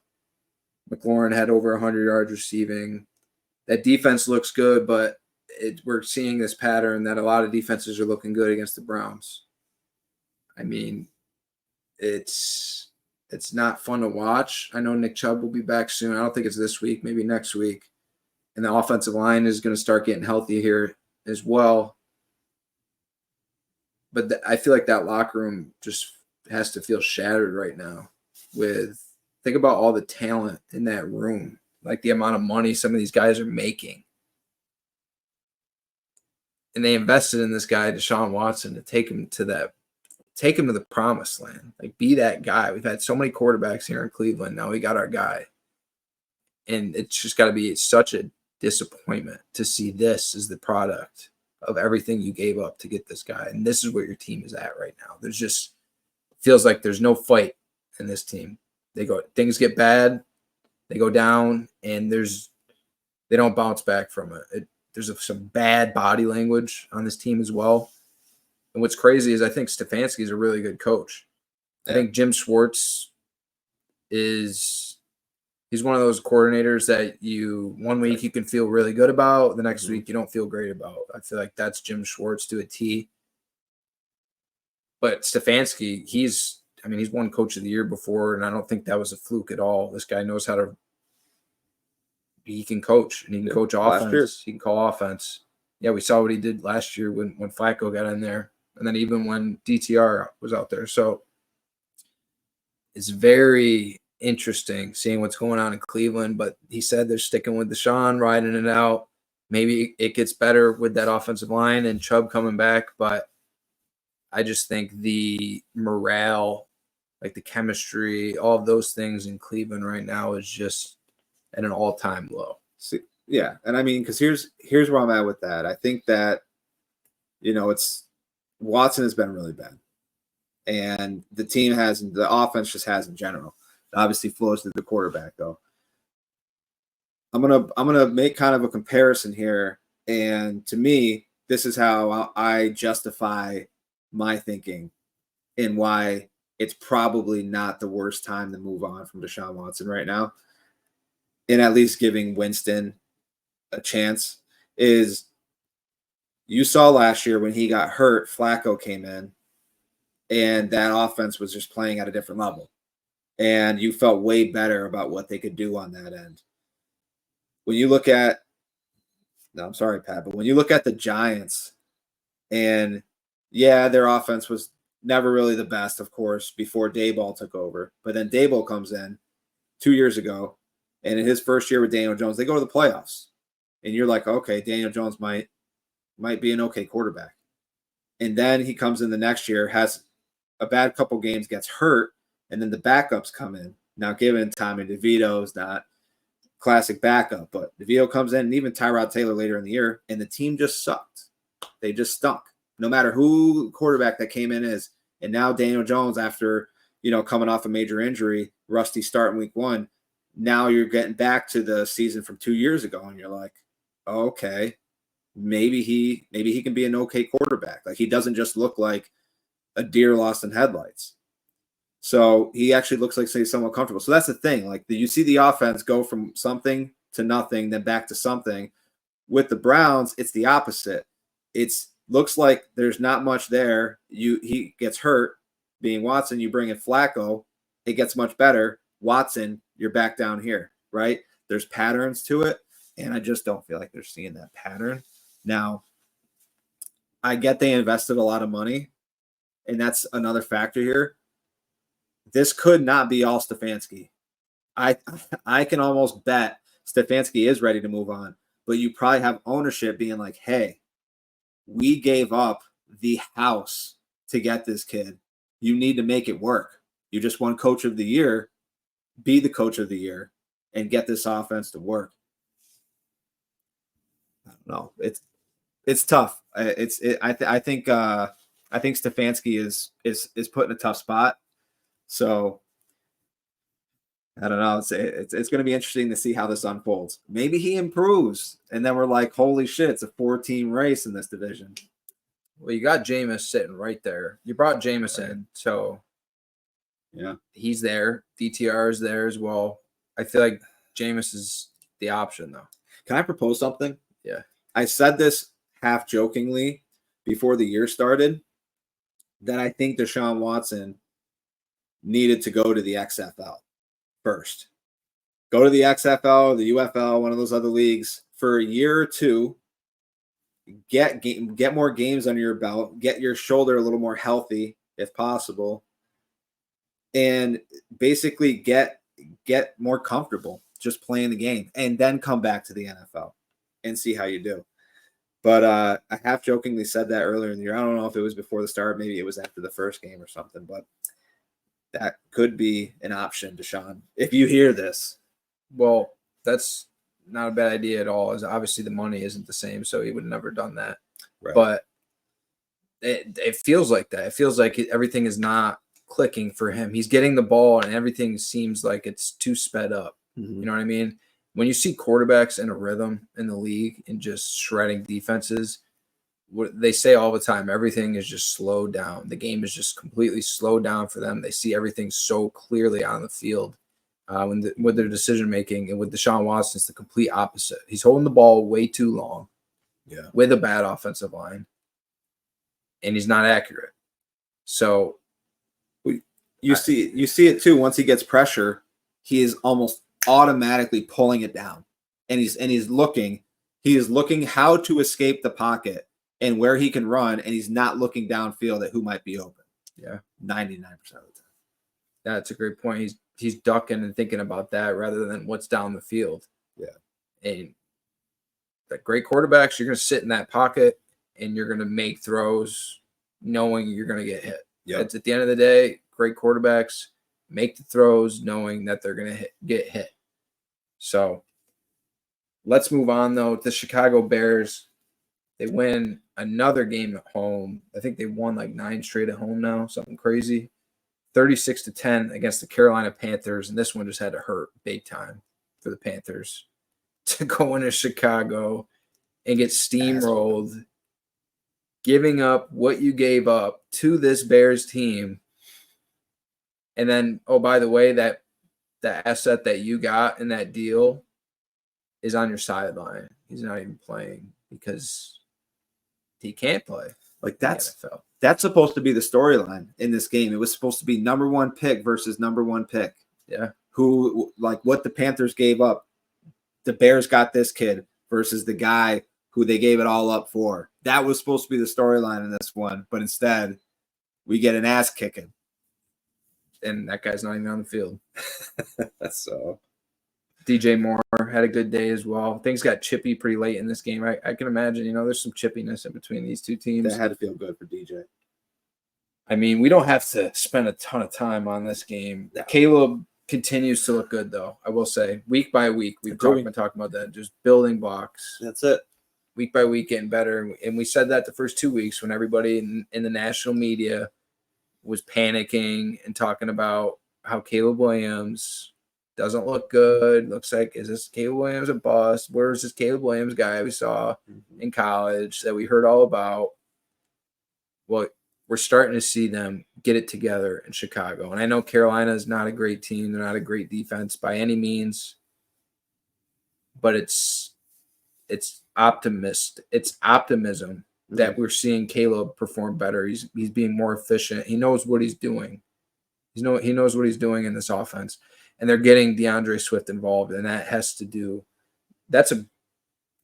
Speaker 1: McLaurin had over 100 yards receiving. That defense looks good, but we're seeing this pattern that a lot of defenses are looking good against the Browns. I mean, it's not fun to watch. I know Nick Chubb will be back soon. I don't think it's this week, maybe next week. And the offensive line is going to start getting healthy here as well. But I feel like that locker room just has to feel shattered right now. Think about all the talent in that room, like the amount of money some of these guys are making. And they invested in this guy, Deshaun Watson, to take him to the promised land. Like, be that guy. We've had so many quarterbacks here in Cleveland. Now we got our guy. And it's just got to be such a disappointment to see this as the product of everything you gave up to get this guy. And this is where your team is at right now. There's just feels like there's no fight in this team. Things get bad, they go down, and they don't bounce back from it. There's some bad body language on this team as well. And what's crazy is I think Stefanski is a really good coach. Yeah. I think Jim Schwartz he's one of those coordinators that one week you can feel really good about, the next week you don't feel great about. I feel like that's Jim Schwartz to a T. But Stefanski, he's won Coach of the Year before, and I don't think that was a fluke at all. This guy knows how to – he can coach, and he can coach offense. He can call offense. Yeah, we saw what he did last year when Flacco got in there. and then even when DTR was out there. So it's very interesting seeing what's going on in Cleveland. But he said they're sticking with Deshaun, riding it out. Maybe it gets better with that offensive line and Chubb coming back, but I just think the morale, like the chemistry, all of those things in Cleveland right now is just at an all-time low.
Speaker 3: See, yeah, and I mean, because here's where I'm at with that. I think that, it's Watson has been really bad, and the offense just has in general. It obviously flows to the quarterback though. I'm gonna make kind of a comparison here, and to me, this is how I justify my thinking and why it's probably not the worst time to move on from Deshaun Watson right now, and at least giving Winston a chance. Is you saw last year when he got hurt, Flacco came in, and that offense was just playing at a different level, and you felt way better about what they could do on that end. When you look at, no, I'm sorry, Pat, but when you look at the Giants, and yeah, their offense was never really the best, of course, before Daboll took over. But then Daboll comes in 2 years ago, and in his first year with Daniel Jones, they go to the playoffs. And you're like, okay, Daniel Jones might be an okay quarterback. And then he comes in the next year, has a bad couple games, gets hurt, and then the backups come in. Now, given Tommy DeVito's not classic backup, but DeVito comes in, and even Tyrod Taylor later in the year, and the team just sucked. They just stunk. No matter who quarterback that came in is. And now Daniel Jones, after, coming off a major injury, rusty start in week 1, now you're getting back to the season from 2 years ago, and you're like, oh, okay, maybe he can be an okay quarterback. Like, he doesn't just look like a deer lost in headlights. So he actually looks like he's somewhat comfortable. So that's the thing. Like, you see the offense go from something to nothing, then back to something. With the Browns, it's the opposite. It's looks like there's not much there. He gets hurt, being Watson. You bring in Flacco, it gets much better. Watson, you're back down here, right? There's patterns to it, and I just don't feel like they're seeing that pattern. Now, I get they invested a lot of money, and that's another factor here. This could not be all Stefanski. I can almost bet Stefanski is ready to move on, but you probably have ownership being like, hey, we gave up the house to get this kid. You need to make it work. You just won coach of the year. Be the coach of the year and get this offense to work. I don't know. It's tough. I think Stefanski is put in a tough spot. So I don't know. It's going to be interesting to see how this unfolds. Maybe he improves, and then we're like, holy shit, it's a 4-team race in this division.
Speaker 1: Well, you got Jameis sitting right there. You brought Jameis in, so
Speaker 3: yeah,
Speaker 1: he's there. DTR is there as well. I feel like Jameis is the option, though.
Speaker 3: Can I propose something?
Speaker 1: Yeah.
Speaker 3: I said this half jokingly before the year started, that I think Deshaun Watson needed to go to the XFL first. Go to the XFL, the UFL, one of those other leagues for a year or two. Get more games under your belt. Get your shoulder a little more healthy if possible, and basically get more comfortable just playing the game, and then come back to the NFL and see how you do. But I half jokingly said that earlier in the year. I don't know if it was before the start, maybe it was after the first game or something, but that could be an option, Deshaun, if you hear this.
Speaker 1: Well, that's not a bad idea at all. As obviously the money isn't the same, so he would have never done that.
Speaker 3: Right.
Speaker 1: But it feels like that. It feels like everything is not clicking for him. He's getting the ball, and everything seems like it's too sped up.
Speaker 3: Mm-hmm.
Speaker 1: You know what I mean? When you see quarterbacks in a rhythm in the league and just shredding defenses, what they say all the time, everything is just slowed down. The game is just completely slowed down for them. They see everything so clearly on the field with their decision making. And with Deshaun Watson, it's the complete opposite. He's holding the ball way too long, with a bad offensive line, and he's not accurate. So
Speaker 3: you see it too. Once he gets pressure, he is almost automatically pulling it down, and he is looking how to escape the pocket and where he can run, and he's not looking downfield at who might be open.
Speaker 1: Yeah,
Speaker 3: 99% of the time.
Speaker 1: that's a great point. He's ducking and thinking about that rather than what's down the field.
Speaker 3: Yeah,
Speaker 1: and that great quarterbacks, you're going to sit in that pocket and you're going to make throws knowing you're going to get hit.
Speaker 3: Yep.
Speaker 1: That's at the end of the day, great quarterbacks make the throws knowing that they're going to get hit. So let's move on, though. The Chicago Bears, they win another game at home. I think they won like 9 straight at home now, something crazy. 36-10 against the Carolina Panthers, and this one just had to hurt big time for the Panthers to go into Chicago and get steamrolled, giving up what you gave up to this Bears team. And then, oh, by the way, that the asset that you got in that deal is on your sideline. He's not even playing because he can't play.
Speaker 3: Like that's supposed to be the storyline in this game. It was supposed to be number 1 pick versus number 1 pick.
Speaker 1: Yeah.
Speaker 3: Who, like what the Panthers gave up, the Bears got this kid versus the guy who they gave it all up for. That was supposed to be the storyline in this one, but instead we get an ass kicking.
Speaker 1: And that guy's not even on the field.
Speaker 3: So
Speaker 1: DJ Moore had a good day as well. Things got chippy pretty late in this game. I can imagine, there's some chippiness in between these two teams.
Speaker 3: That had to feel good for DJ.
Speaker 1: I mean, we don't have to spend a ton of time on this game. No. Caleb continues to look good, though. I will say, week by week, we've been talking about that, just building blocks.
Speaker 3: That's it.
Speaker 1: Week by week, getting better. And we said that the first 2 weeks when everybody in the national media was panicking and talking about how Caleb Williams doesn't look good. Looks like, is this Caleb Williams a bust? Where's this Caleb Williams guy we saw in college that we heard all about? Well, we're starting to see them get it together in Chicago. And I know Carolina is not a great team. They're not a great defense by any means. But it's optimism that we're seeing Caleb perform better. He's being more efficient. He knows what he's doing. He knows what he's doing in this offense. And they're getting DeAndre Swift involved, and that has to do – that's a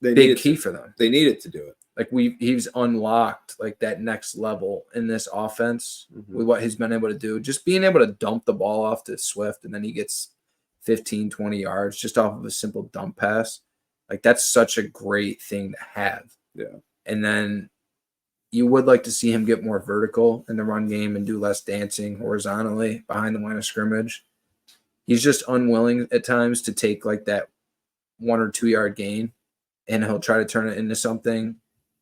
Speaker 1: big key for them.
Speaker 3: They needed to do it.
Speaker 1: Like he's unlocked like that next level in this offense with what he's been able to do. Just being able to dump the ball off to Swift, and then he gets 15, 20 yards just off of a simple dump pass. Like that's such a great thing to have.
Speaker 3: Yeah.
Speaker 1: And then you would like to see him get more vertical in the run game and do less dancing horizontally behind the line of scrimmage. He's just unwilling at times to take like that 1 or 2 yard gain, and he'll try to turn it into something,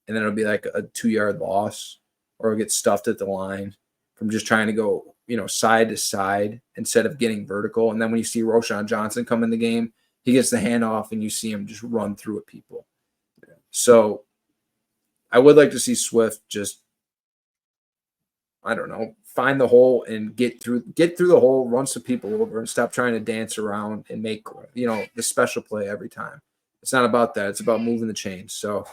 Speaker 1: and then it'll be like a 2 yard loss, or he'll get stuffed at the line from just trying to go, side to side instead of getting vertical. And then when you see Roschon Johnson come in the game, he gets the handoff and you see him just run through at people. Yeah. So I would like to see Swift just, I don't know, find the hole and get through the hole, run some people over, and stop trying to dance around and make, the special play every time. It's not about that. It's about moving the chains. So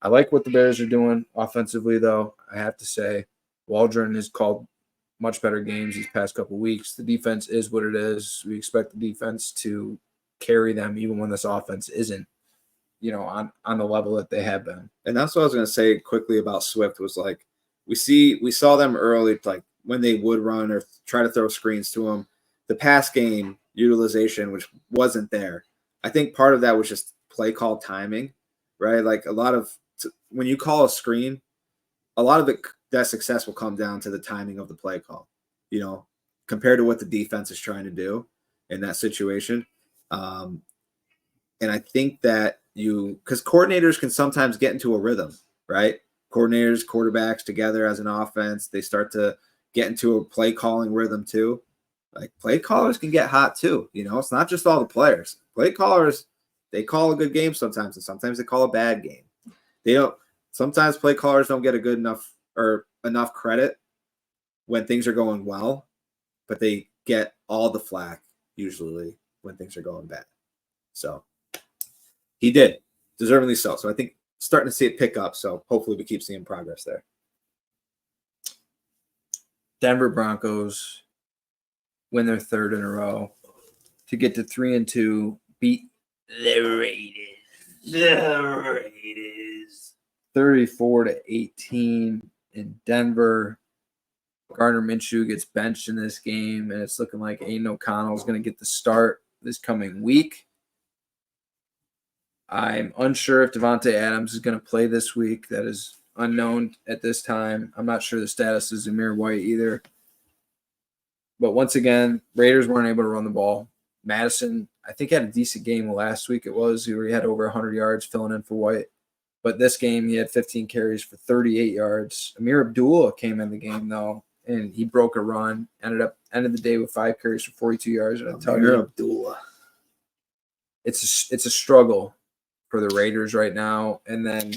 Speaker 1: I like what the Bears are doing offensively, though. I have to say, Waldron has called much better games these past couple of weeks. The defense is what it is. We expect the defense to carry them even when this offense isn't, on the level that they have been.
Speaker 3: And that's what I was going to say quickly about Swift was like, we saw them early, like when they would run or try to throw screens to him. The pass game utilization, which wasn't there. I think part of that was just play call timing, right? Like when you call a screen, a lot of that success will come down to the timing of the play call, compared to what the defense is trying to do in that situation. And I think that because coordinators can sometimes get into a rhythm, right? Coordinators, quarterbacks together as an offense, they start to get into a play calling rhythm too. Like play callers can get hot too. It's not just all the players. Play callers, they call a good game sometimes, and sometimes they call a bad game. Sometimes play callers don't get a good enough or enough credit when things are going well, but they get all the flack usually when things are going bad. So he did, deservingly so. So I think starting to see it pick up. So hopefully we keep seeing progress there.
Speaker 1: Denver Broncos win their 3rd in a row to get to 3-2, beat the Raiders. 34-18 in Denver. Gardner Minshew gets benched in this game, and it's looking like Aiden O'Connell is going to get the start this coming week. I'm unsure if Devontae Adams is going to play this week. That is unknown at this time. I'm not sure the status of Zamir White either. But once again, Raiders weren't able to run the ball. Madison, I think, had a decent game last week. It was where he had over 100 yards filling in for White. But this game, he had 15 carries for 38 yards. Amir Abdullah came in the game, though, and he broke a run. Ended the day with 5 carries for 42 yards. And I tell you,
Speaker 3: Abdullah,
Speaker 1: it's a struggle for the Raiders right now. And then,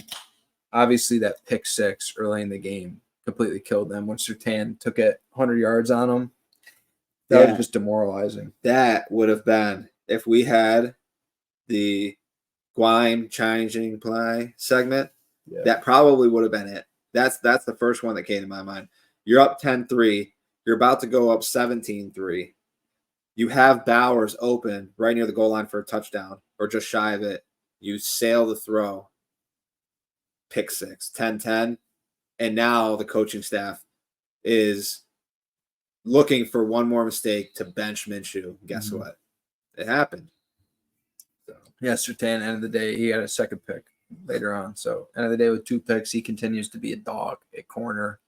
Speaker 1: obviously, that pick 6 early in the game completely killed them. When Surtain took it 100 yards on them, that was just demoralizing.
Speaker 3: That would have been if we had the Guime changing play segment. Yeah. That probably would have been it. That's the first one that came to my mind. You're up 10-3. You're about to go up 17-3. You have Bowers open right near the goal line for a touchdown or just shy of it. You sail the throw. Pick 6, 10-10. And now the coaching staff is looking for one more mistake to bench Minshew. Guess what? It happened.
Speaker 1: So, yeah, Surtain, end of the day, he had a second pick later on. So, end of the day with 2 picks, he continues to be a dog at corner.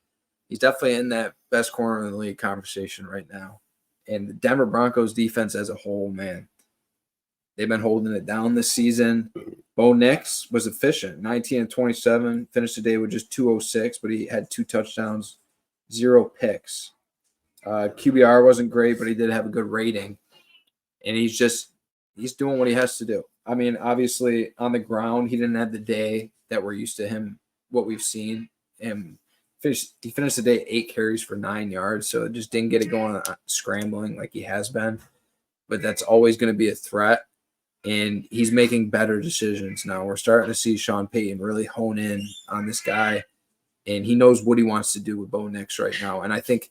Speaker 1: He's definitely in that best corner in the league conversation right now. And the Denver Broncos defense as a whole, man, they've been holding it down this season. Bo Nix was efficient, 19-27, finished the day with just 206, but he had 2 touchdowns, 0 picks. QBR wasn't great, but he did have a good rating. And he's doing what he has to do. I mean, obviously, on the ground, he didn't have the day that we're used to him, what we've seen. He finished the day 8 carries for 9 yards, so it just didn't get it going scrambling like he has been. But that's always going to be a threat. And he's making better decisions now. We're starting to see Sean Payton really hone in on this guy, and he knows what he wants to do with Bo Nix right now. And I think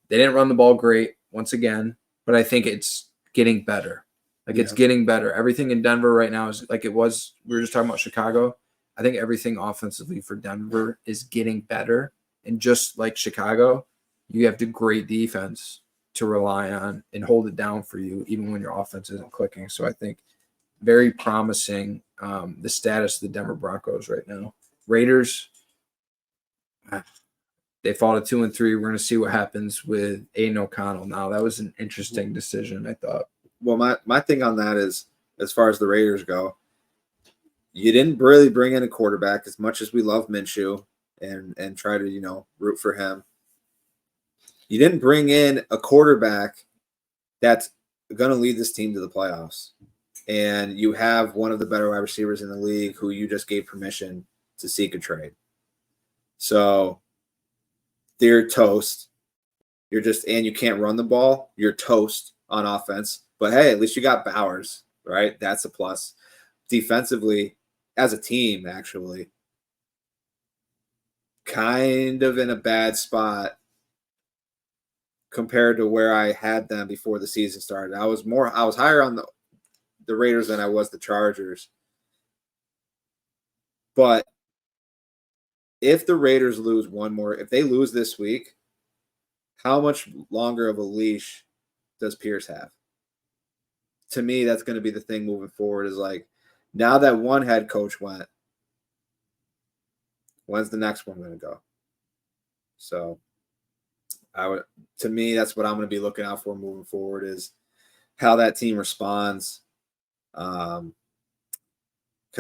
Speaker 1: they didn't run the ball great once again, but I think it's getting better. It's getting better. Everything in Denver right now is like it was. We were just talking about Chicago. I think everything offensively for Denver is getting better. And just like Chicago, you have the great defense to rely on and hold it down for you, even when your offense isn't clicking. So I think very promising the status of the Denver Broncos right now. Raiders, they fall to 2-3. We're going to see what happens with Aiden O'Connell now. That was an interesting decision, I thought.
Speaker 3: Well, my thing on that is, as far as the Raiders go, you didn't really bring in a quarterback as much as we love Minshew and try to, root for him. You didn't bring in a quarterback that's going to lead this team to the playoffs. And you have one of the better wide receivers in the league who you just gave permission to seek a trade. So they're toast. And you can't run the ball. You're toast on offense. But hey, at least you got Bowers, right? That's a plus. Defensively, as a team, actually, kind of in a bad spot compared to where I had them before the season started. I was higher on the Raiders than I was the Chargers. But if the Raiders lose if they lose this week, how much longer of a leash does Pierce have? To me, that's going to be the thing moving forward is like, now that one head coach went, when's the next one going to go? So to me, that's what I'm going to be looking out for moving forward is how that team responds. Because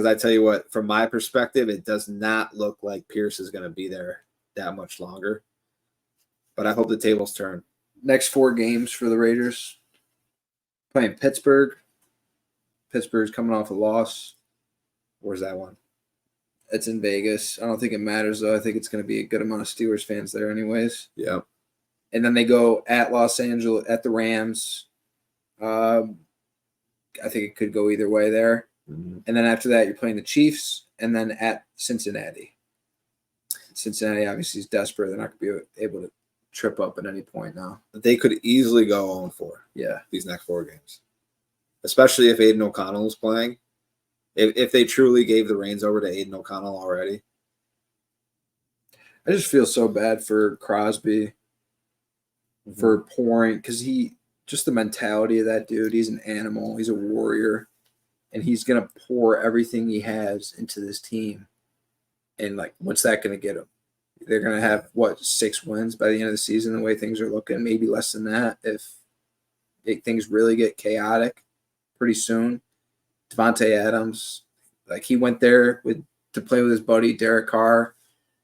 Speaker 3: I tell you what, from my perspective, it does not look like Pierce is going to be there that much longer. But I hope the tables turn.
Speaker 1: Next 4 games for the Raiders. Playing Pittsburgh. Pittsburgh's coming off a loss.
Speaker 3: Where's that one?
Speaker 1: It's in Vegas. I don't think it matters, though. I think it's going to be a good amount of Steelers fans there anyways.
Speaker 3: Yeah.
Speaker 1: And then they go at Los Angeles, at the Rams. I think it could go either way there.
Speaker 3: Mm-hmm.
Speaker 1: And then after that, you're playing the Chiefs and then at Cincinnati. Cincinnati obviously is desperate. They're not going to be able to trip up at any point now.
Speaker 3: They could easily go 0-4.
Speaker 1: Yeah.
Speaker 3: These next 4 games. Especially if Aiden O'Connell is playing. If they truly gave the reins over to Aiden O'Connell already,
Speaker 1: I just feel so bad for Crosby for pouring, because just the mentality of that dude. He's an animal. He's a warrior, and he's gonna pour everything he has into this team. And like, what's that gonna get him? They're gonna have 6 wins by the end of the season. The way things are looking, maybe less than that if things really get chaotic pretty soon. Devontae Adams, like, he went there to play with his buddy Derek Carr.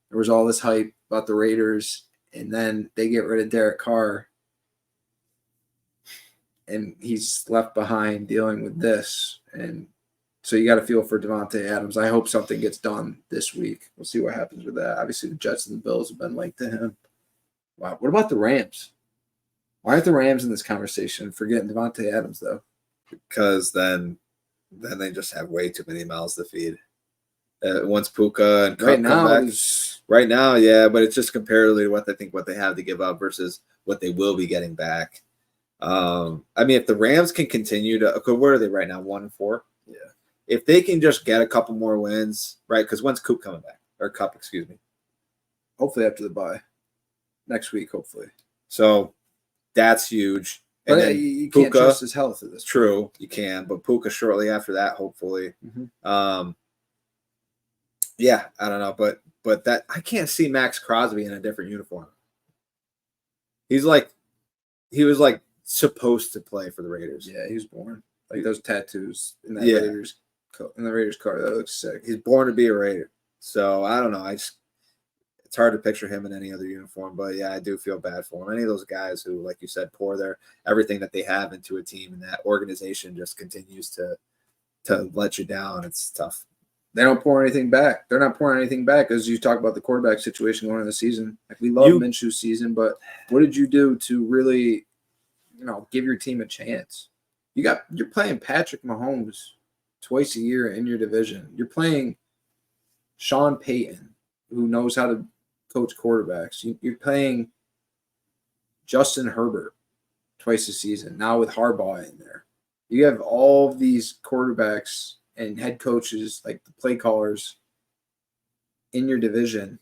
Speaker 1: There was all this hype about the Raiders, and then they get rid of Derek Carr, and he's left behind dealing with this. And so you got to feel for Devontae Adams. I hope something gets done this week. We'll see what happens with that. Obviously, the Jets and the Bills have been linked to him. Wow. What about the Rams? Why aren't the Rams in this conversation? Forgetting Devontae Adams, though.
Speaker 3: Because then they just have way too many mouths to feed. Once Puka and Cup come back, right now, yeah, but it's just comparatively to what they have to give up versus what they will be getting back. I mean, if the Rams can continue to, where are they right now? 1-4.
Speaker 1: Yeah.
Speaker 3: If they can just get a couple more wins, right? Because when's Coop coming back? Or Cup, excuse me.
Speaker 1: Hopefully after the bye. Next week, hopefully.
Speaker 3: So that's huge.
Speaker 1: But
Speaker 3: and then
Speaker 1: you can't trust his health at this point.
Speaker 3: True, you can. But Puka shortly after that, hopefully.
Speaker 1: Mm-hmm.
Speaker 3: Yeah, I don't know. But that I can't see Max Crosby in a different uniform. He was like supposed to play for the Raiders.
Speaker 1: Yeah, he was born. Like those tattoos in that Raiders car, that looks sick.
Speaker 3: He's born to be a Raider. So I don't know. It's hard to picture him in any other uniform. But yeah, I do feel bad for him. Any of those guys who, like you said, pour everything that they have into a team, and that organization just continues to let you down. It's tough.
Speaker 1: They don't pour anything back. They're not pouring anything back, as you talk about the quarterback situation going into the season. Like, we love Minshew's season, but what did you do to really, give your team a chance? You're playing Patrick Mahomes twice a year in your division. You're playing Sean Payton, who knows how to coach quarterbacks. You're playing Justin Herbert twice a season, now with Harbaugh in there. You have all of these quarterbacks and head coaches, like the play callers, in your division,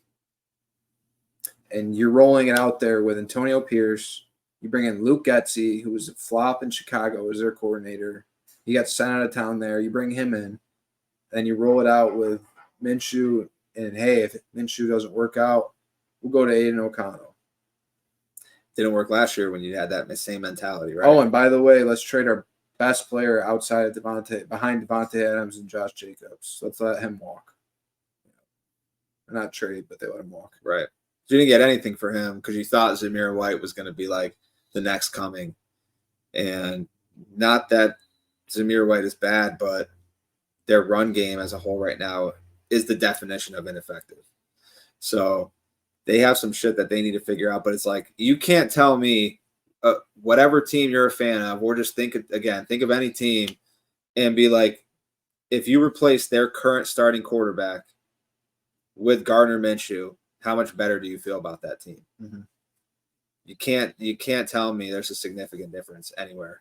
Speaker 1: and you're rolling it out there with Antonio Pierce. You bring in Luke Getsy, who was a flop in Chicago as their coordinator. He got sent out of town there. You bring him in, and you roll it out with Minshew. And, hey, if Minshew doesn't work out, we'll go to Aiden O'Connell.
Speaker 3: Didn't work last year when you had that same mentality, right?
Speaker 1: Oh, and by the way, let's trade our best player outside of behind Devontae Adams and Josh Jacobs. Let's let him walk. Not trade, but they let him walk.
Speaker 3: Right. You didn't get anything for him because you thought Zamir White was going to be like the next coming. And not that Zamir White is bad, but their run game as a whole right now is the definition of ineffective. So they have some shit that they need to figure out. But it's like, you can't tell me whatever team you're a fan of, or just think of any team and be like, if you replace their current starting quarterback with Gardner Minshew, how much better do you feel about that team?
Speaker 1: Mm-hmm.
Speaker 3: You can't tell me there's a significant difference anywhere.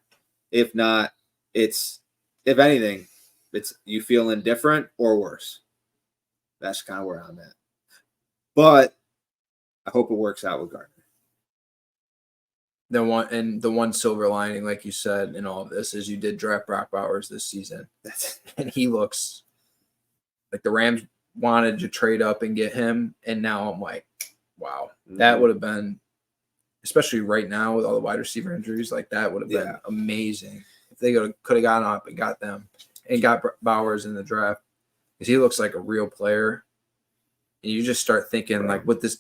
Speaker 3: If not, if anything, it's you feel indifferent or worse. That's kind of where I'm at. But I hope it works out with Gardner.
Speaker 1: The one silver lining, like you said, in all of this is you did draft Brock Bowers this season. And he looks like the Rams wanted to trade up and get him. And now I'm like, wow, that would have been, especially right now with all the wide receiver injuries, like that would have been amazing if they could have gone up and got them and got Bowers in the draft, because he looks like a real player. And you just start thinking like what this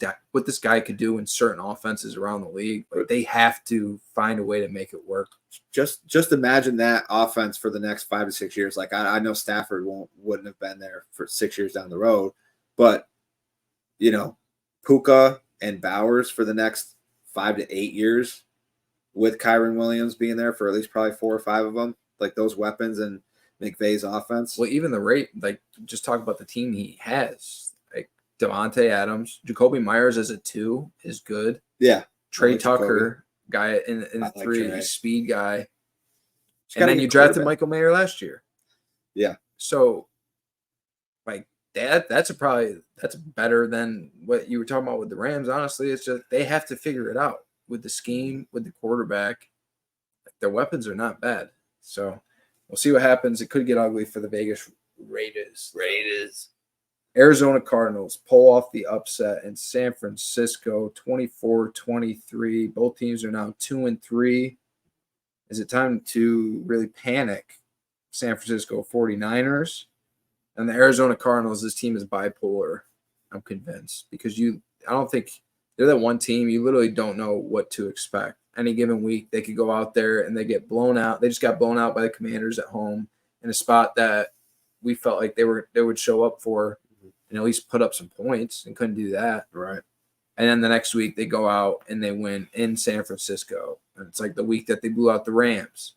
Speaker 1: guy could do in certain offenses around the league. Like, they have to find a way to make it work.
Speaker 3: Just imagine that offense for the next 5 to 6 years. Like, I know Stafford wouldn't have been there for 6 years down the road, but Puka and Bowers for the next 5 to 8 years, with Kyron Williams being there for at least probably 4 or 5 of them, like those weapons and McVay's offense.
Speaker 1: Well, even the rate, like, just talk about the team he has. Devontae Adams, Jacoby Myers as a 2 is good.
Speaker 3: Yeah.
Speaker 1: Trey Tucker, guy in the 3,
Speaker 3: Trey.
Speaker 1: Speed guy. And then you drafted Michael Mayer last year.
Speaker 3: Yeah.
Speaker 1: So, like, that's better than what you were talking about with the Rams. Honestly, it's just they have to figure it out with the scheme, with the quarterback. Their weapons are not bad. So we'll see what happens. It could get ugly for the Vegas Raiders. Arizona Cardinals pull off the upset in San Francisco, 24-23. Both teams are now 2-3. Is it time to really panic? San Francisco 49ers and the Arizona Cardinals. This team is bipolar. I'm convinced because I don't think they're that one team. You literally don't know what to expect. Any given week, they could go out there and they get blown out. They just got blown out by the Commanders at home in a spot that we felt like they would show up for and at least put up some points, and couldn't do that.
Speaker 3: Right.
Speaker 1: And then the next week they go out and they win in San Francisco. And it's like the week that they blew out the Rams.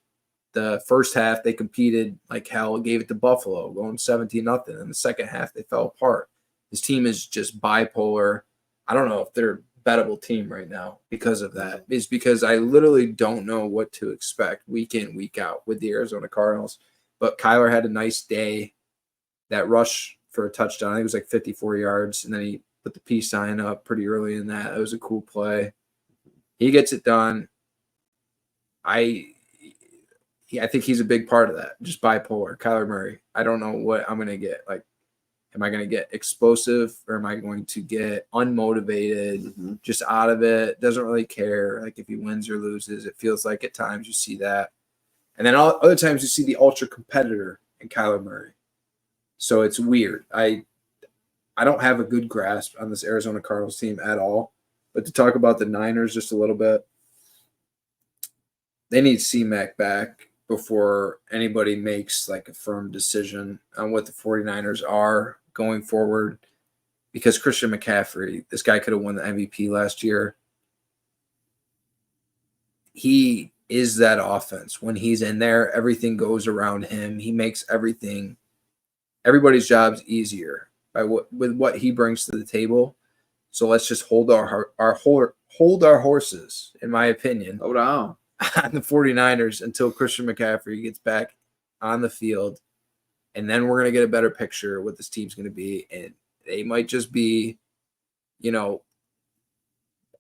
Speaker 1: The first half they competed like hell, gave it to Buffalo, going 17-0. In the second half they fell apart. This team is just bipolar. I don't know if they're a bettable team right now because of that. It's because I literally don't know what to expect week in, week out with the Arizona Cardinals. But Kyler had a nice day. That rush for a touchdown, I think it was like 54 yards, and then he put the peace sign up pretty early in that. It was a cool play. He gets it done. I think he's a big part of that. Just bipolar. Kyler Murray. I don't know what I'm going to get. Like, am I going to get explosive or am I going to get unmotivated, just out of it? Doesn't really care. Like if he wins or loses, it feels like at times you see that. And then other times you see the ultra competitor in Kyler Murray. So it's weird. I don't have a good grasp on this Arizona Cardinals team at all. But to talk about the Niners just a little bit, they need C-Mac back before anybody makes like a firm decision on what the 49ers are going forward. Because Christian McCaffrey, this guy could have won the MVP last year. He is that offense. When he's in there, everything goes around him. He makes everybody's jobs easier with what he brings to the table. So let's just hold our horses, in my opinion.
Speaker 3: Hold on.
Speaker 1: On the 49ers until Christian McCaffrey gets back on the field. And then we're going to get a better picture of what this team's going to be. And they might just be, end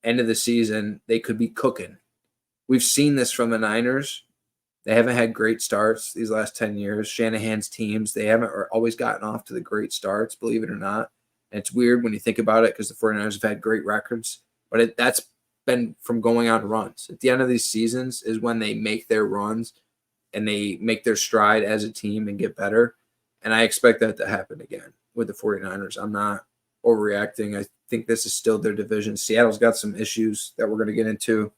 Speaker 1: of the season, they could be cooking. We've seen this from the Niners. They haven't had great starts these last 10 years. Shanahan's teams, they haven't always gotten off to the great starts, believe it or not. And it's weird when you think about it because the 49ers have had great records. But that's been from going on runs. At the end of these seasons is when they make their runs and they make their stride as a team and get better. And I expect that to happen again with the 49ers. I'm not overreacting. I think this is still their division. Seattle's got some issues that we're going to get into.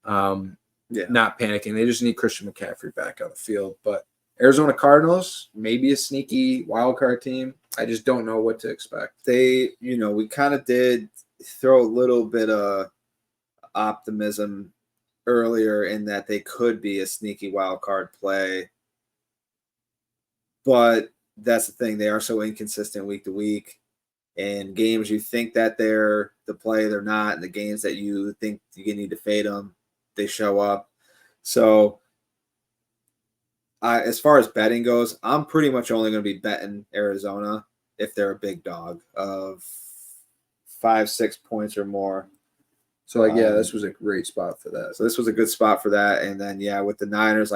Speaker 1: Not panicking. They just need Christian McCaffrey back on the field. But Arizona Cardinals, maybe a sneaky wild card team. I just don't know what to expect.
Speaker 3: We kind of did throw a little bit of optimism earlier in that they could be a sneaky wild card play. But that's the thing. They are so inconsistent week to week. And games you think that they're the play, they're not. And the games that you think you need to fade them, they show up. So as far as betting goes, I'm pretty much only going to be betting Arizona if they're a big dog of 5-6 points or more.
Speaker 1: So, this was a great spot for that.
Speaker 3: So this was a good spot for that. And then, with the Niners,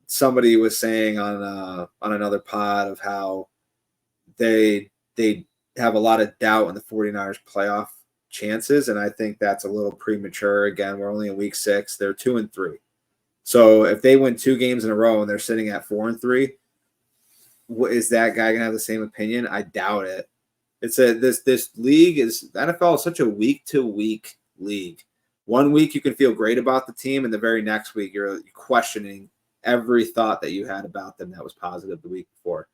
Speaker 3: somebody was saying on another pod of how they have a lot of doubt in the 49ers playoff chances, and I think that's a little premature. Again, we're only in week 6. They're 2-3. So if they win 2 games in a row and they're sitting at 4-3, is that guy gonna have the same opinion? I doubt it. It's this league is NFL is such a week to week league. One week you can feel great about the team, and the very next week you're questioning every thought that you had about them that was positive the week before.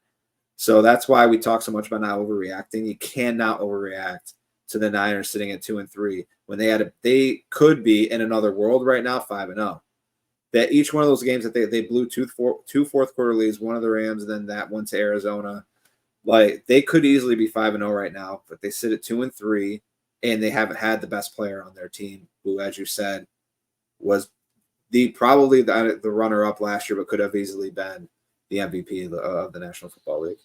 Speaker 3: So that's why we talk so much about not overreacting. You cannot overreact to the Niners sitting at 2-3 when they could be in another world right now, 5-0. That each one of those games that they blew two fourth quarter leads, one of the Rams, and then that one to Arizona. Like they could easily be 5-0 right now, but they sit at 2-3, and they haven't had the best player on their team, who, as you said, was probably the runner up last year, but could have easily been the MVP of the National Football League.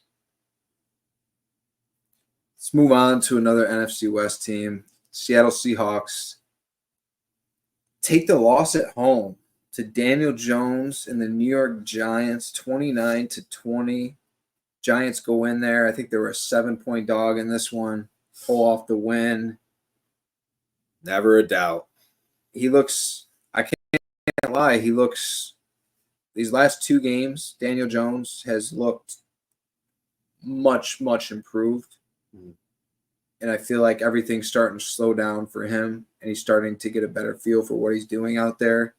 Speaker 1: Let's move on to another NFC West team, Seattle Seahawks. Take the loss at home to Daniel Jones and the New York Giants, 29-20. Giants go in there. I think they were a 7-point dog in this one. Pull off the win.
Speaker 3: Never a doubt.
Speaker 1: He looks, I can't lie, he looks, these last 2 games, Daniel Jones has looked much, much improved.
Speaker 3: Mhm.
Speaker 1: And I feel like everything's starting to slow down for him, and he's starting to get a better feel for what he's doing out there.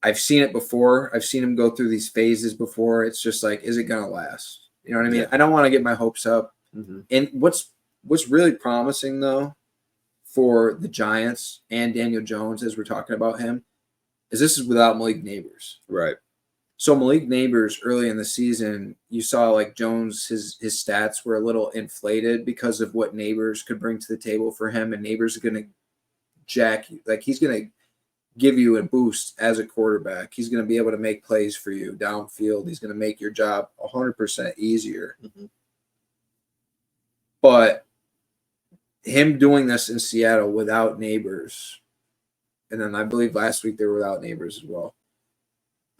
Speaker 1: I've seen it before. I've seen him go through these phases before. It's just like, is it going to last? You know what I mean?
Speaker 3: Yeah.
Speaker 1: I don't want to get my hopes up.
Speaker 3: Mm-hmm.
Speaker 1: And what's really promising, though, for the Giants and Daniel Jones, as we're talking about him, is this is without Malik Neighbors.
Speaker 3: Right.
Speaker 1: So Malik Neighbors early in the season, you saw like Jones, his stats were a little inflated because of what Neighbors could bring to the table for him, and Neighbors are going to jack you. Like, he's going to give you a boost as a quarterback. He's going to be able to make plays for you downfield. He's going to make your job 100% easier.
Speaker 3: Mm-hmm.
Speaker 1: But him doing this in Seattle without Neighbors, and then I believe last week they were without Neighbors as well.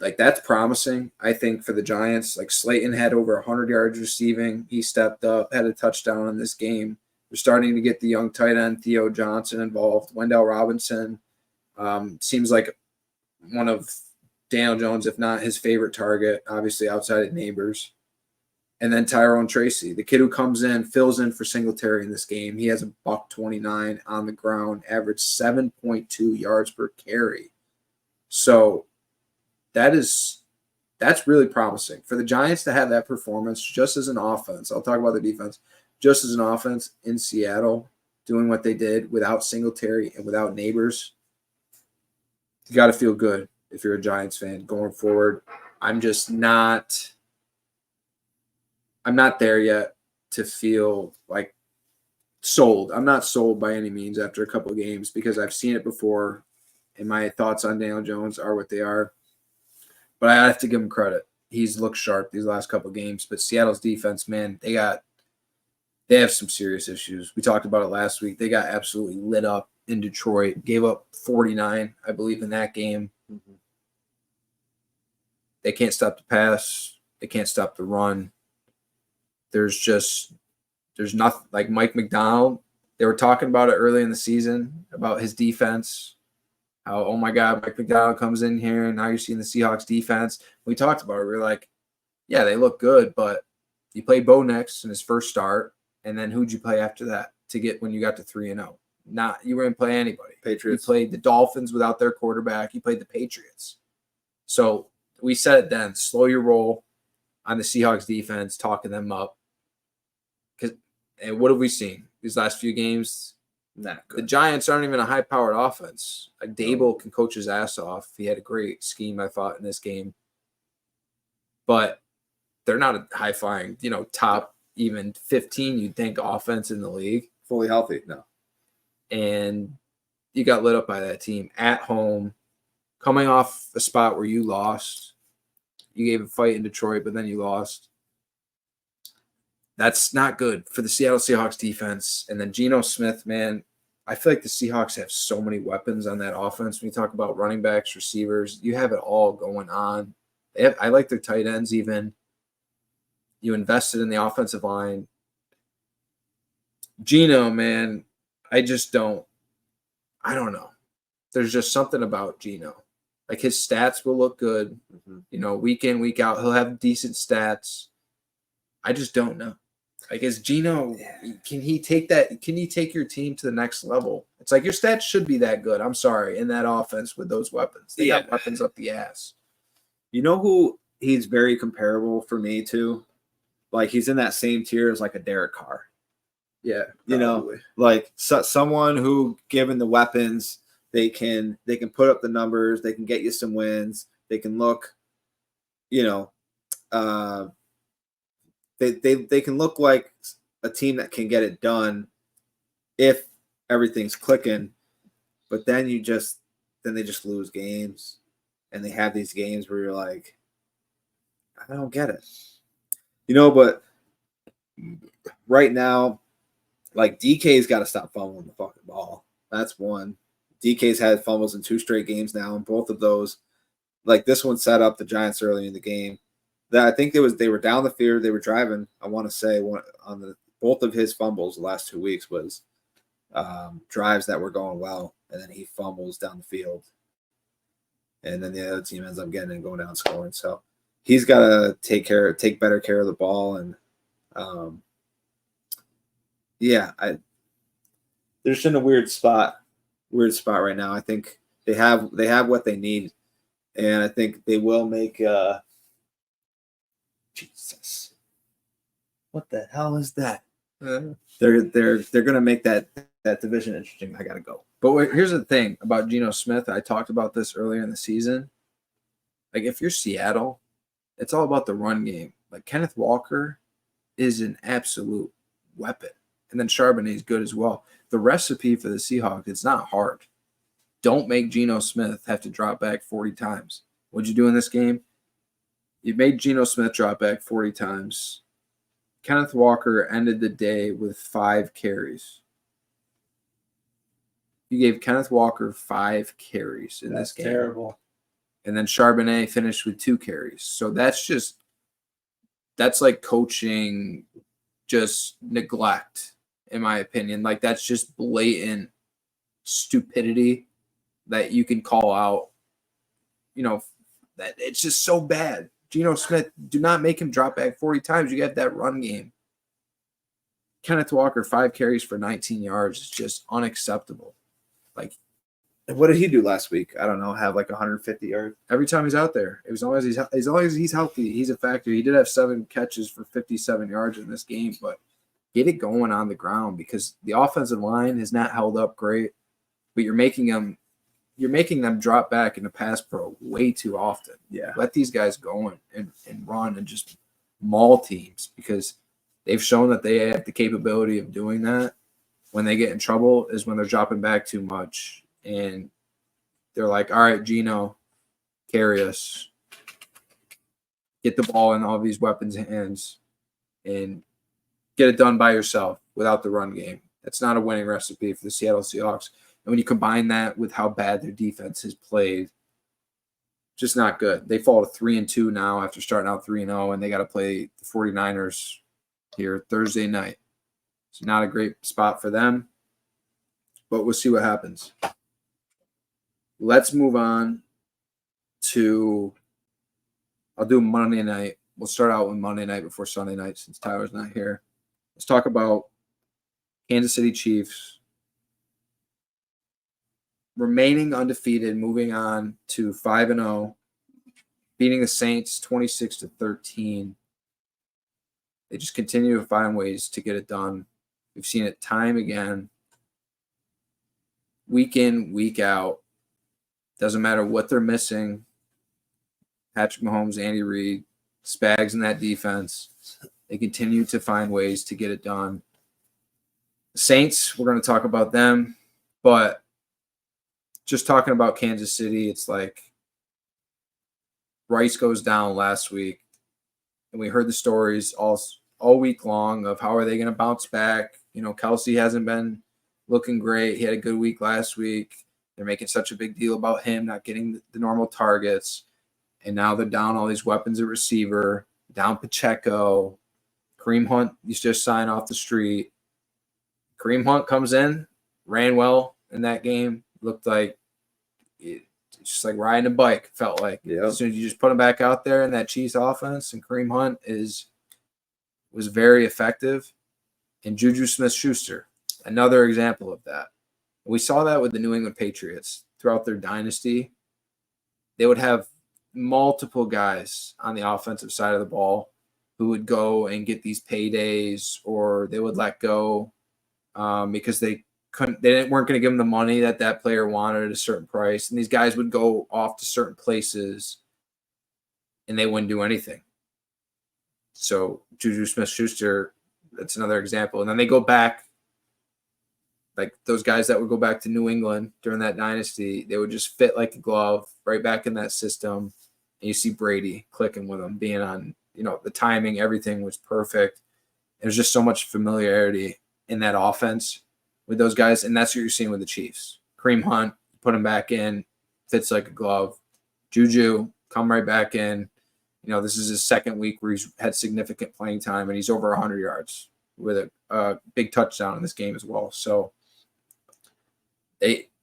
Speaker 1: Like, that's promising, I think, for the Giants. Like, Slayton had over 100 yards receiving. He stepped up, had a touchdown in this game. We're starting to get the young tight end Theo Johnson involved. Wendell Robinson seems like one of Daniel Jones, if not his favorite target, obviously outside of Neighbors. And then Tyrone Tracy, the kid who comes in, fills in for Singletary in this game. He has a $129 on the ground, averaged 7.2 yards per carry. So that's really promising for the Giants to have that performance just as an offense. I'll talk about the defense. Just as an offense in Seattle, doing what they did without Singletary and without Neighbors. You got to feel good if you're a Giants fan going forward. I'm not there yet to feel like sold. I'm not sold by any means after a couple of games because I've seen it before, and my thoughts on Daniel Jones are what they are. But I have to give him credit. He's looked sharp these last couple of games. But Seattle's defense, man, they have some serious issues. We talked about it last week. They got absolutely lit up in Detroit. Gave up 49, I believe, in that game.
Speaker 3: Mm-hmm.
Speaker 1: They can't stop the pass. They can't stop the run. There's nothing like Mike McDonald. They were talking about it early in the season about his defense. How, oh my God, Mike McDonald comes in here and now you're seeing the Seahawks defense. We talked about it. We were like, yeah, they look good, but you played Bo Nix in his first start, and then who'd you play after that to get when you got to 3-0? You wouldn't play anybody.
Speaker 3: Patriots.
Speaker 1: You played the Dolphins without their quarterback. You played the Patriots. So we said it then, slow your roll on the Seahawks defense, talking them up. And what have we seen these last few games?
Speaker 3: Not good.
Speaker 1: The Giants aren't even a high-powered offense. Like, Dable can coach his ass off. He had a great scheme, I thought, in this game. But they're not a high-flying, top even 15, you'd think, offense in the league.
Speaker 3: Fully healthy, no.
Speaker 1: And you got lit up by that team at home, coming off a spot where you lost. You gave a fight in Detroit, but then you lost. That's not good for the Seattle Seahawks defense. And then Geno Smith, man, I feel like the Seahawks have so many weapons on that offense. When you talk about running backs, receivers, you have it all going on. I like their tight ends even. You invested in the offensive line. Geno, man, I don't know. There's just something about Geno. Like, his stats will look good.
Speaker 3: Mm-hmm.
Speaker 1: Week in, week out, he'll have decent stats. I just don't know. Like, is Geno, can he take that? Can he take your team to the next level? It's like your stats should be that good. I'm sorry, in that offense with those weapons. They got weapons up the ass.
Speaker 3: You know who he's very comparable for me to? Like, he's in that same tier as like a Derek Carr.
Speaker 1: Yeah.
Speaker 3: Like someone who, given the weapons, they can put up the numbers, they can get you some wins, they can look, They can look like a team that can get it done if everything's clicking, but then they just lose games, and they have these games where you're like, I don't get it, but right now, like DK's got to stop fumbling the fucking ball. That's one. DK's had fumbles in 2 straight games now, and both of those, like this one, set up the Giants early in the game. That I think they were down the field, they were driving. I want to say both of his fumbles the last 2 weeks was drives that were going well, and then he fumbles down the field, and then the other team ends up getting and going down scoring. So he's got to take better care of the ball, and they're just in a weird spot right now. I think they have what they need, and I think they will make. Jesus, what the hell is that? They're gonna make that division interesting. I gotta go.
Speaker 1: But here's the thing about Geno Smith. I talked about this earlier in the season. Like, if you're Seattle, it's all about the run game. Like, Kenneth Walker is an absolute weapon. And then Charbonnet is good as well. The recipe for the Seahawks, it's not hard. Don't make Geno Smith have to drop back 40 times. What'd you do in this game? You made Geno Smith drop back 40 times. Kenneth Walker ended the day with 5 carries. You gave Kenneth Walker 5 carries in this game.
Speaker 3: Terrible.
Speaker 1: And then Charbonnet finished with 2 carries. So that's like coaching just neglect, in my opinion. Like, that's just blatant stupidity that you can call out. That it's just so bad. Geno Smith, do not make him drop back 40 times. You got that run game. Kenneth Walker, 5 carries for 19 yards is just unacceptable. Like,
Speaker 3: and what did he do last week? I don't know. Have like 150 yards
Speaker 1: every time he's out there. As long as he's healthy, he's a factor. He did have 7 catches for 57 yards in this game, but get it going on the ground, because the offensive line has not held up great. But you're making them drop back in the pass pro way too often.
Speaker 3: Yeah.
Speaker 1: Let these guys go and run and just maul teams, because they've shown that they have the capability of doing that. When they get in trouble is when they're dropping back too much. And they're like, all right, Geno, carry us. Get the ball in all these weapons' hands and get it done by yourself without the run game. That's not a winning recipe for the Seattle Seahawks. And when you combine that with how bad their defense has played, just not good. They fall to 3-2 now after starting out 3-0, and they got to play the 49ers here Thursday night. It's not a great spot for them, but we'll see what happens. Let's move on to – I'll do Monday night. We'll start out with Monday night before Sunday night since Tyler's not here. Let's talk about Kansas City Chiefs remaining undefeated, moving on to 5-0, beating the Saints 26-13. They just continue to find ways to get it done. We've seen it time again, week in, week out. Doesn't matter what they're missing. Patrick Mahomes, Andy Reid, Spags in that defense. They continue to find ways to get it done. Saints, we're going to talk about them, but just talking about Kansas City, it's like Rice goes down last week, and we heard the stories all week long of how are they going to bounce back. Kelsey hasn't been looking great. He had a good week last week. They're making such a big deal about him not getting the normal targets, and now they're down all these weapons at receiver, down Pacheco. Kareem Hunt, he's just signed off the street. Kareem Hunt comes in, ran well in that game. Looked like it's just like riding a bike, felt like.
Speaker 3: Yeah.
Speaker 1: As soon as you just put him back out there in that Chiefs offense, and Kareem Hunt was very effective. And Juju Smith-Schuster, another example of that. We saw that with the New England Patriots throughout their dynasty. They would have multiple guys on the offensive side of the ball who would go and get these paydays, or they would let go because they weren't going to give them the money that player wanted at a certain price. And these guys would go off to certain places and they wouldn't do anything. So Juju Smith-Schuster, that's another example. And then they go back, like those guys that would go back to New England during that dynasty, they would just fit like a glove right back in that system. And you see Brady clicking with them, being on, the timing, everything was perfect. There's just so much familiarity in that offense with those guys, and that's what you're seeing with the Chiefs. Kareem Hunt, put him back in, fits like a glove. Juju, come right back in. You know, this is his second week where he's had significant playing time, and he's over 100 yards with a big touchdown in this game as well. So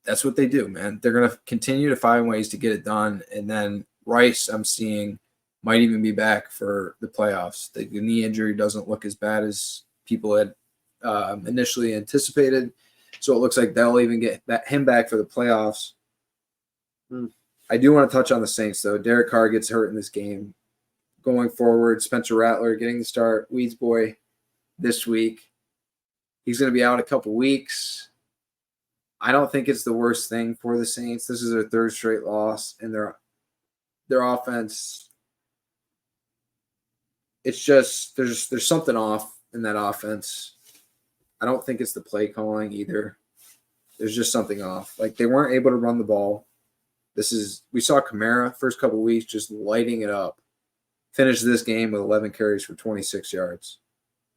Speaker 1: that's what they do, man. They're going to continue to find ways to get it done. And then Rice, I'm seeing, might even be back for the playoffs. The knee injury doesn't look as bad as people had initially anticipated. So it looks like they'll even get him back for the playoffs. I do want to touch on the Saints, though. Derek Carr gets hurt in this game. Going forward, Spencer Rattler getting the start. Weeds boy this week. He's going to be out a couple weeks. I don't think it's the worst thing for the Saints. This is their third straight loss, and their offense. It's just there's something off in that offense. I don't think it's the play calling either. There's just something off. Like, they weren't able to run the ball. We saw Kamara first couple of weeks just lighting it up. Finished this game with 11 carries for 26 yards.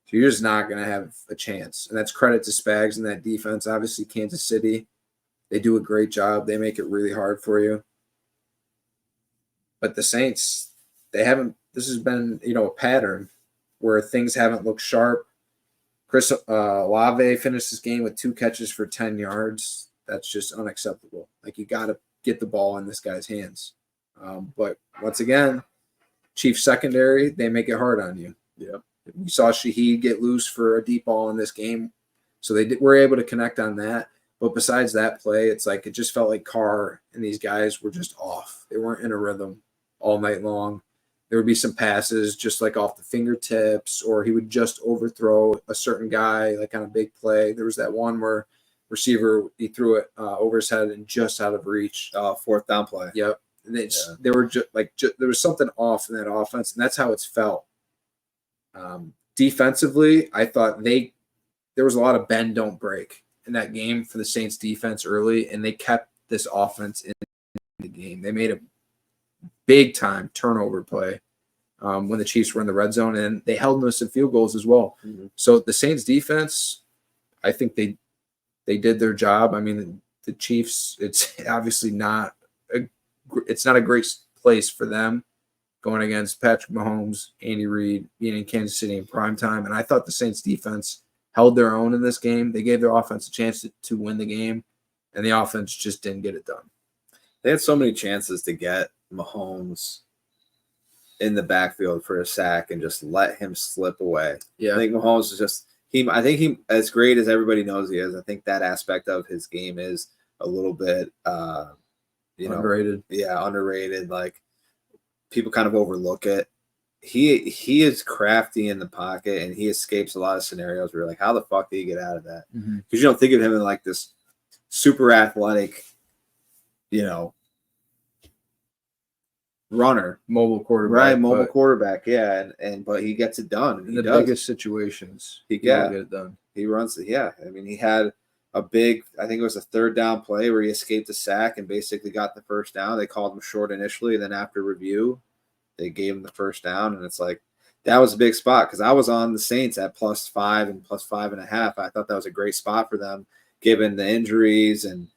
Speaker 1: So you're just not going to have a chance. And that's credit to Spags and that defense. Obviously, Kansas City, they do a great job. They make it really hard for you. But the Saints, this has been, a pattern where things haven't looked sharp. Chris Olave finished this game with 2 catches for 10 yards. That's just unacceptable. Like, you got to get the ball in this guy's hands. But once again, Chiefs secondary, they make it hard on you.
Speaker 3: Yeah.
Speaker 1: We saw Shaheed get loose for a deep ball in this game. So they were able to connect on that. But besides that play, it's like it just felt like Carr and these guys were just off. They weren't in a rhythm all night long. There would be some passes just like off the fingertips, or he would just overthrow a certain guy like on a big play. There was that one where receiver, he threw it over his head and just out of reach.
Speaker 3: Fourth down play.
Speaker 1: Yep. And they were just there was something off in that offense, and that's how it's felt. Defensively, I thought there was a lot of bend, don't break in that game for the Saints defense early, and they kept this offense in the game. They made a big time turnover play when the Chiefs were in the red zone, and they held them to some field goals as well. Mm-hmm. So the Saints defense, I think they did their job. I mean, the Chiefs, it's obviously not a great place for them going against Patrick Mahomes, Andy Reid, being in Kansas City in prime time. And I thought the Saints defense held their own in this game. They gave their offense a chance to win the game, and the offense just didn't get it done.
Speaker 3: They had so many chances to get Mahomes in the backfield for a sack and just let him slip away.
Speaker 1: Yeah.
Speaker 3: I think Mahomes is just I think he, as great as everybody knows he is, I think that aspect of his game is a little bit
Speaker 1: underrated.
Speaker 3: Underrated. Like, people kind of overlook it. He is crafty in the pocket, and he escapes a lot of scenarios where you're like, how the fuck did he get out of that? Because you don't think of him in like this super athletic, runner,
Speaker 1: mobile quarterback,
Speaker 3: right? Mobile quarterback, yeah. But he gets it done
Speaker 1: in the biggest situations.
Speaker 3: He get
Speaker 1: it done.
Speaker 3: He runs it. Yeah, I mean, he had a big, I think it was a third down play where he escaped a sack and basically got the first down. They called him short initially, and then after review, they gave him the first down. And it's like, that was a big spot because I was on the Saints at +5 and +5.5. I thought that was a great spot for them given the injuries and,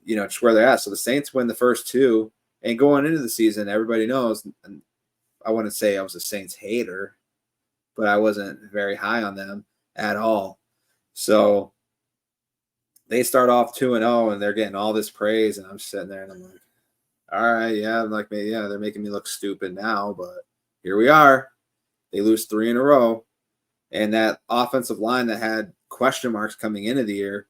Speaker 3: just where they're at. So the Saints win the first 2. And going into the season, everybody knows, and I wouldn't say I was a Saints hater, but I wasn't very high on them at all. So they start off 2-0, and they're getting all this praise, and I'm sitting there, and I'm like, all right, yeah. I'm like, yeah, they're making me look stupid now, but here we are. They lose 3 in a row, and that offensive line that had question marks coming into the year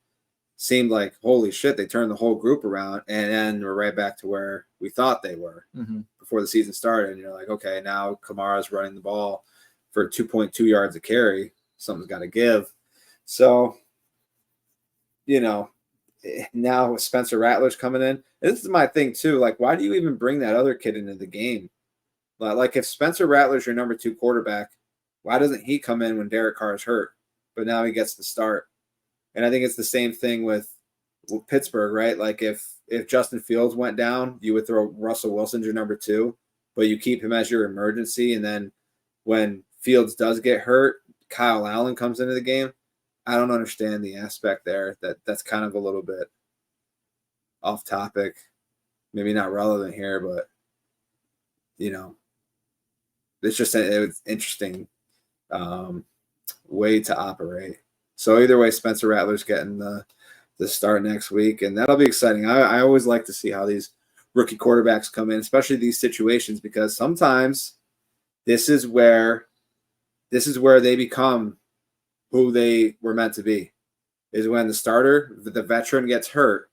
Speaker 3: seemed like, holy shit, they turned the whole group around, and then we're right back to where we thought they were before the season started. And you're like, okay, now Kamara's running the ball for 2.2 yards a carry. Something's got to give. So, now with Spencer Rattler's coming in, this is my thing too. Like, why do you even bring that other kid into the game? Like, if Spencer Rattler's your number 2 quarterback, why doesn't he come in when Derek Carr is hurt? But now he gets the start. And I think it's the same thing with Pittsburgh, right? Like, if Justin Fields went down, you would throw Russell Wilson your number 2, but you keep him as your emergency. And then when Fields does get hurt, Kyle Allen comes into the game, I don't understand the aspect there. That's kind of a little bit off topic, maybe not relevant here, but it's just it's interesting way to operate. So either way, Spencer Rattler's getting the start next week, and that'll be exciting. I always like to see how these rookie quarterbacks come in, especially these situations, because sometimes this is where they become who they were meant to be, is when the starter, the veteran, gets hurt,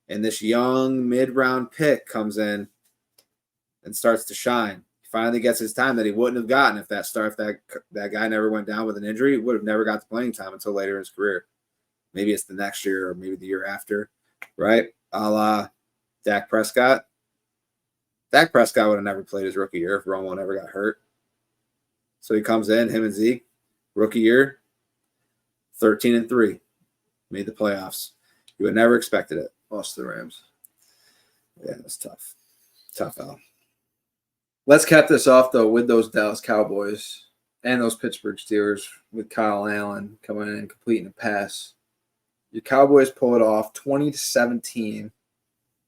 Speaker 3: and this young mid-round pick comes in and starts to shine. He finally gets his time that he wouldn't have gotten if that guy never went down with an injury. He would have never got the playing time until later in his career. Maybe it's the next year or maybe the year after, right? A la Dak Prescott. Dak Prescott would have never played his rookie year if Romo never got hurt. So he comes in, him and Zeke, rookie year, 13-3, made the playoffs. You would never expected it.
Speaker 1: Lost to the Rams.
Speaker 3: Yeah, it's tough. Tough out.
Speaker 1: Let's cap this off, though, with those Dallas Cowboys and those Pittsburgh Steelers with Kyle Allen coming in and completing a pass. Your Cowboys pull it off 20-17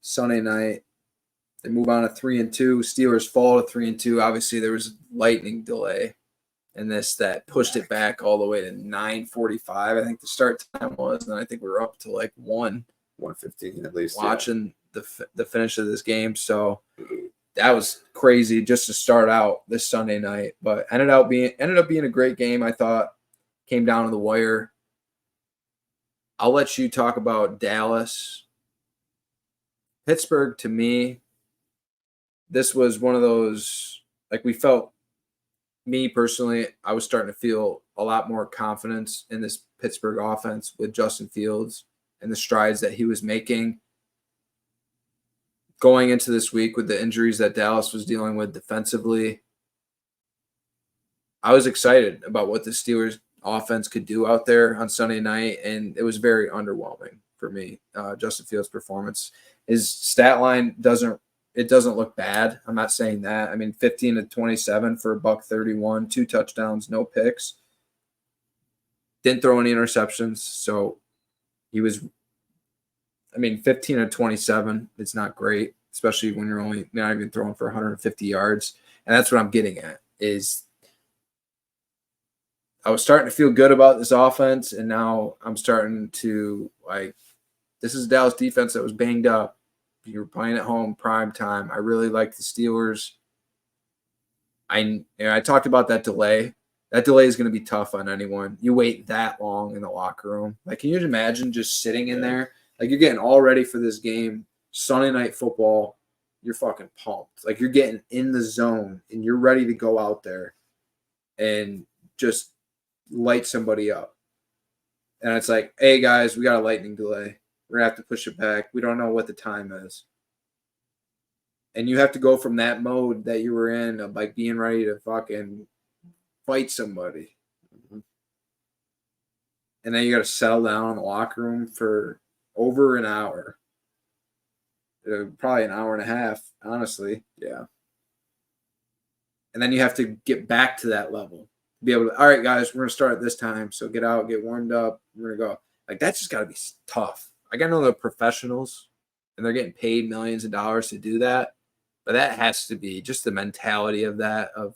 Speaker 1: Sunday night. They move on to 3-2. Steelers fall to 3-2. Obviously, there was a lightning delay in this that pushed it back all the way to 9:45. I think the start time was, and I think we were up to like
Speaker 3: 1:15 at least.
Speaker 1: Watching the finish of this game. So that was crazy just to start out this Sunday night, but ended up being a great game. I thought came down to the wire. I'll let you talk about Dallas. Pittsburgh, to me, this was one of those, like, we felt, me personally, I was starting to feel a lot more confidence in this Pittsburgh offense with Justin Fields and the strides that he was making. Going into this week with the injuries that Dallas was dealing with defensively, I was excited about what the Steelers offense could do out there on Sunday night, and it was very underwhelming for me. Justin Fields' performance, his stat line doesn't look bad. I'm not saying that. I mean, 15-27 for $131, 2 touchdowns, no picks. Didn't throw any interceptions, so he was. I mean, 15-27, it's not great, especially when you're only not even throwing for 150 yards. And that's what I'm getting at, is I was starting to feel good about this offense, and now I'm starting to, like, this is Dallas defense that was banged up. You were playing at home, prime time. I really like the Steelers. I talked about that delay. That delay is going to be tough on anyone. You wait that long in the locker room. Like, can you imagine just sitting in there? Like, you're getting all ready for this game, Sunday night football. You're fucking pumped. Like, you're getting in the zone, and you're ready to go out there and just light somebody up. And it's like, hey, guys, we got a lightning delay. We're going to have to push it back. We don't know what the time is. And you have to go from that mode that you were in of, like, being ready to fucking fight somebody. And then you got to settle down in the locker room for over an hour, probably an hour and a half, honestly.
Speaker 3: Yeah.
Speaker 1: And then you have to get back to that level. Be able to, all right, guys, we're going to start at this time. So get out, get warmed up. We're going to go. Like, that's just got to be tough. I got to know they're professionals, and they're getting paid millions of dollars to do that. But that has to be just the mentality of that, of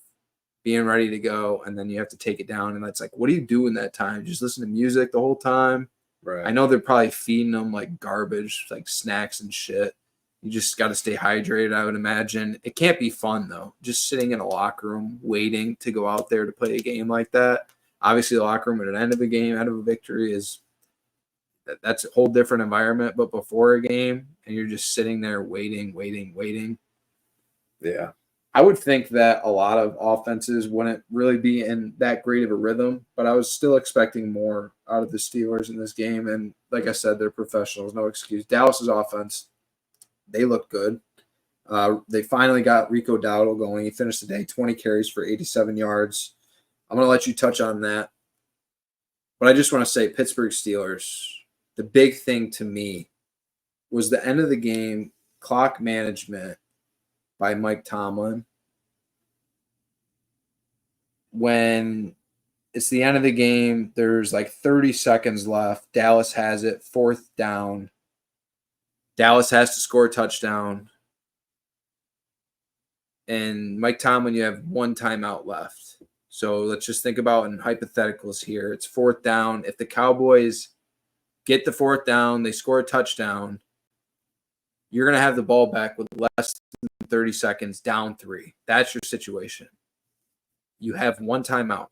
Speaker 1: being ready to go, and then you have to take it down. And that's like, what do you do in that time? Just listen to music the whole time?
Speaker 3: Right.
Speaker 1: I know they're probably feeding them like garbage, like snacks and shit. You just got to stay hydrated, I would imagine. It can't be fun, though, just sitting in a locker room waiting to go out there to play a game like that. Obviously, the locker room at the end of a game, out of a victory, that's a whole different environment. But before a game, and you're just sitting there waiting.
Speaker 3: Yeah.
Speaker 1: I would think that a lot of offenses wouldn't really be in that great of a rhythm, but I was still expecting more out of the Steelers in this game. And like I said, they're professionals, no excuse. Dallas's offense, they look good. They finally got Rico Dowdle going. He finished the day 20 carries for 87 yards. I'm going to let you touch on that. But I just want to say, Pittsburgh Steelers, the big thing to me was the end of the game, clock management by Mike Tomlin. When It's the end of the game. There's like 30 seconds left. Dallas has it, 4th down. Dallas has to score a touchdown. And Mike Tomlin, you have 1 timeout left. So let's just think about in hypotheticals here. It's 4th down. If the Cowboys get the 4th down, they score a touchdown, you're going to have the ball back with less than 30 seconds, down 3. That's your situation. You have 1 timeout.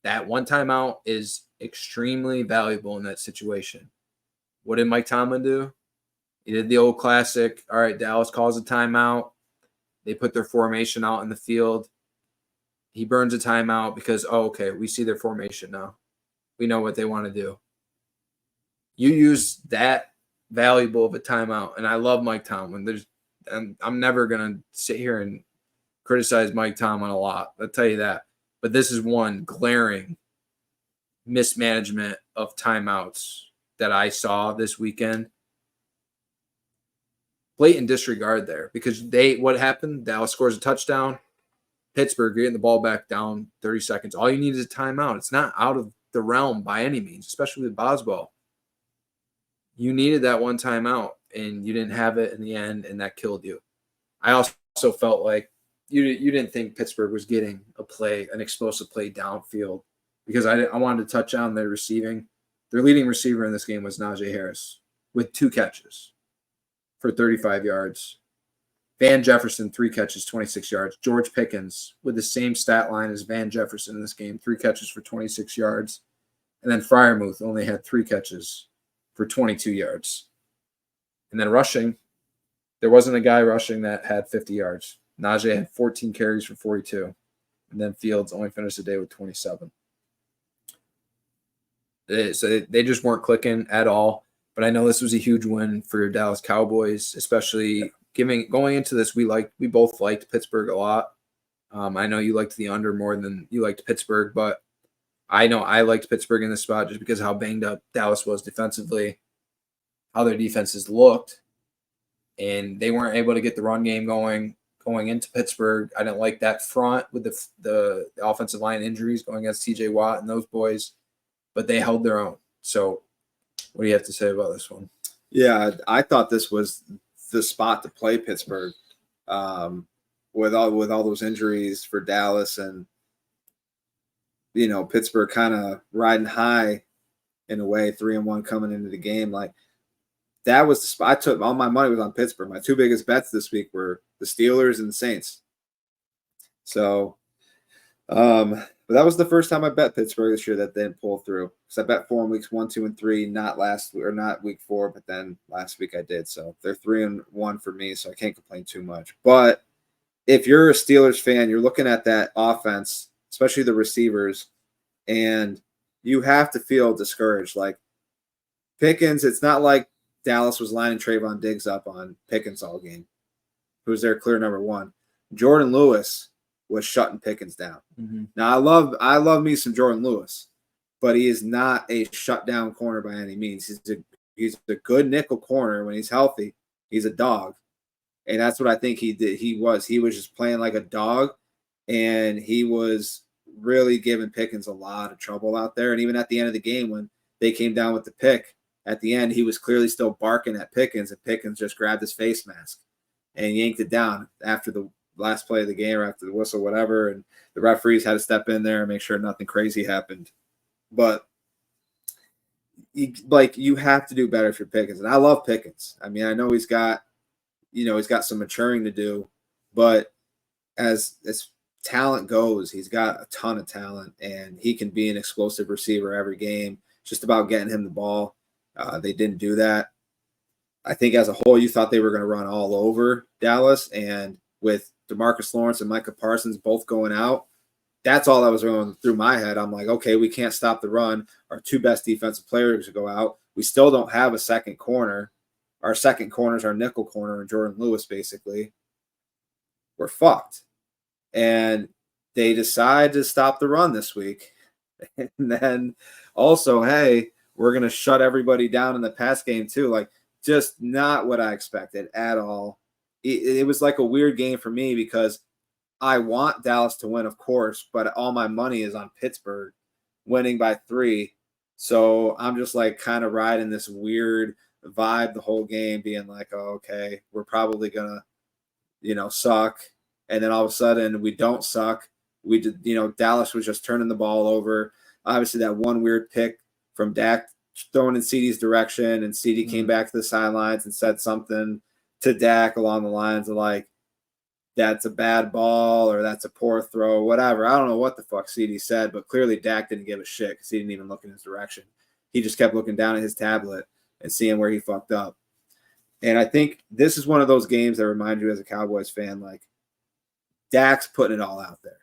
Speaker 1: That 1 timeout is extremely valuable in that situation. What did Mike Tomlin do? He did the old classic. All right, Dallas calls a timeout. They put their formation out in the field. He burns a timeout because, okay, we see their formation now. We know what they want to do. You use that valuable of a timeout, and I love Mike Tomlin. I'm never going to sit here and criticize Mike Tomlin a lot. I'll tell you that. But this is one glaring mismanagement of timeouts that I saw this weekend. Blatant disregard there because what happened? Dallas scores a touchdown. Pittsburgh getting the ball back down 30 seconds. All you need is a timeout. It's not out of the realm by any means, especially with Boswell. You needed that 1 timeout, and you didn't have it in the end, and that killed you. I also felt like you didn't think Pittsburgh was getting an explosive play downfield because I wanted to touch on their receiving. Their leading receiver in this game was Najee Harris with 2 catches for 35 yards. Van Jefferson, 3 catches, 26 yards. George Pickens with the same stat line as Van Jefferson in this game, 3 catches for 26 yards. And then Freiermuth only had 3 catches for 22 yards. And then rushing, there wasn't a guy rushing that had 50 yards. Najee had 14 carries for 42. And then Fields only finished the day with 27. So they just weren't clicking at all. But I know this was a huge win for your Dallas Cowboys, especially going into this. We both liked Pittsburgh a lot. I know you liked the under more than you liked Pittsburgh, but I know I liked Pittsburgh in this spot just because of how banged up Dallas was defensively, how their defenses looked, and they weren't able to get the run game going into Pittsburgh. I didn't like that front with the offensive line injuries going against TJ Watt and those boys, but they held their own. So what do you have to say about this one?
Speaker 3: Yeah, I thought this was the spot to play Pittsburgh with all those injuries for Dallas, and Pittsburgh kind of riding high in a way, 3-1 coming into the game. Like that was the spot. I took all my money was on Pittsburgh. My 2 biggest bets this week were the Steelers and the Saints. So, but that was the first time I bet Pittsburgh this year that didn't pull through. Because I bet 4 in weeks 1, 2, and 3, not week 4, but then last week I did. So they're 3-1 for me, so I can't complain too much. But if you're a Steelers fan, you're looking at that offense, especially the receivers, and you have to feel discouraged. Like Pickens, it's not like Dallas was lining Trayvon Diggs up on Pickens all game, who's their clear number 1. Jordan Lewis was shutting Pickens down. Mm-hmm. Now I love me some Jordan Lewis, but he is not a shutdown corner by any means. He's a good nickel corner when he's healthy. He's a dog, and that's what I think he did. He was just playing like a dog, and he was really giving Pickens a lot of trouble out there. And even at the end of the game, when they came down with the pick at the end, he was clearly still barking at Pickens, and Pickens just grabbed his face mask and yanked it down after the last play of the game or after the whistle, whatever, and the referees had to step in there and make sure nothing crazy happened. But you have to do better for Pickens, and I love Pickens. I mean, I know he's got some maturing to do, but as talent goes, he's got a ton of talent, and he can be an explosive receiver every game. It's just about getting him the ball. They didn't do that. I think as a whole, you thought they were going to run all over Dallas, and with DeMarcus Lawrence and Micah Parsons both going out, that's all that was going through my head. I'm like, okay, we can't stop the run. Our 2 best defensive players go out. We still don't have a second corner. Our second corner is our nickel corner and Jordan Lewis, basically. We're fucked. And they decide to stop the run this week. And then also, hey, we're going to shut everybody down in the pass game too. Like, just not what I expected at all. It was like a weird game for me because I want Dallas to win, of course, but all my money is on Pittsburgh. winning by 3. So I'm just like kind of riding this weird vibe the whole game, being like, oh, okay, we're probably gonna, suck. And then all of a sudden we don't suck. We did, Dallas was just turning the ball over. Obviously that one weird pick from Dak throwing in CD's direction, and CD came back to the sidelines and said something to Dak along the lines of like, that's a bad ball or that's a poor throw, whatever. I don't know what the fuck CD said, but clearly Dak didn't give a shit because he didn't even look in his direction. He just kept looking down at his tablet and seeing where he fucked up. And I think this is one of those games that remind you as a Cowboys fan, like, Dak's putting it all out there.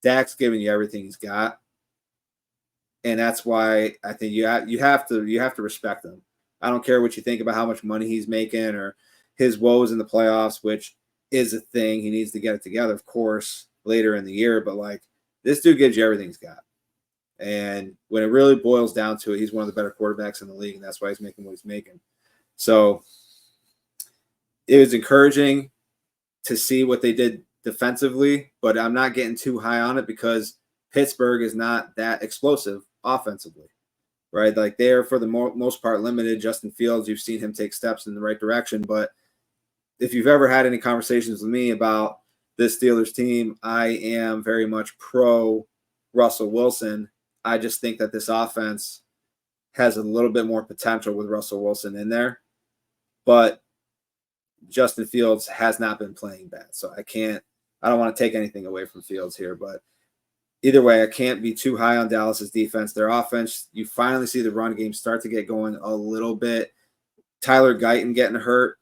Speaker 3: Dak's giving you everything he's got. And that's why I think you have to respect him. I don't care what you think about how much money he's making or his woes in the playoffs, which is a thing. He needs to get it together, of course, later in the year. But, like, this dude gives you everything he's got. And when it really boils down to it, he's one of the better quarterbacks in the league, and that's why he's making what he's making. So it was encouraging to see what they did defensively, but I'm not getting too high on it because Pittsburgh is not that explosive offensively, right? Like, they're, for the most part, limited. Justin Fields, you've seen him take steps in the right direction, but if you've ever had any conversations with me about this Steelers team, I am very much pro Russell Wilson. I just think that this offense has a little bit more potential with Russell Wilson in there, but Justin Fields has not been playing bad. So I don't want to take anything away from Fields here, but either way, I can't be too high on Dallas's defense. Their offense, you finally see the run game start to get going a little bit. Tyler Guyton getting hurt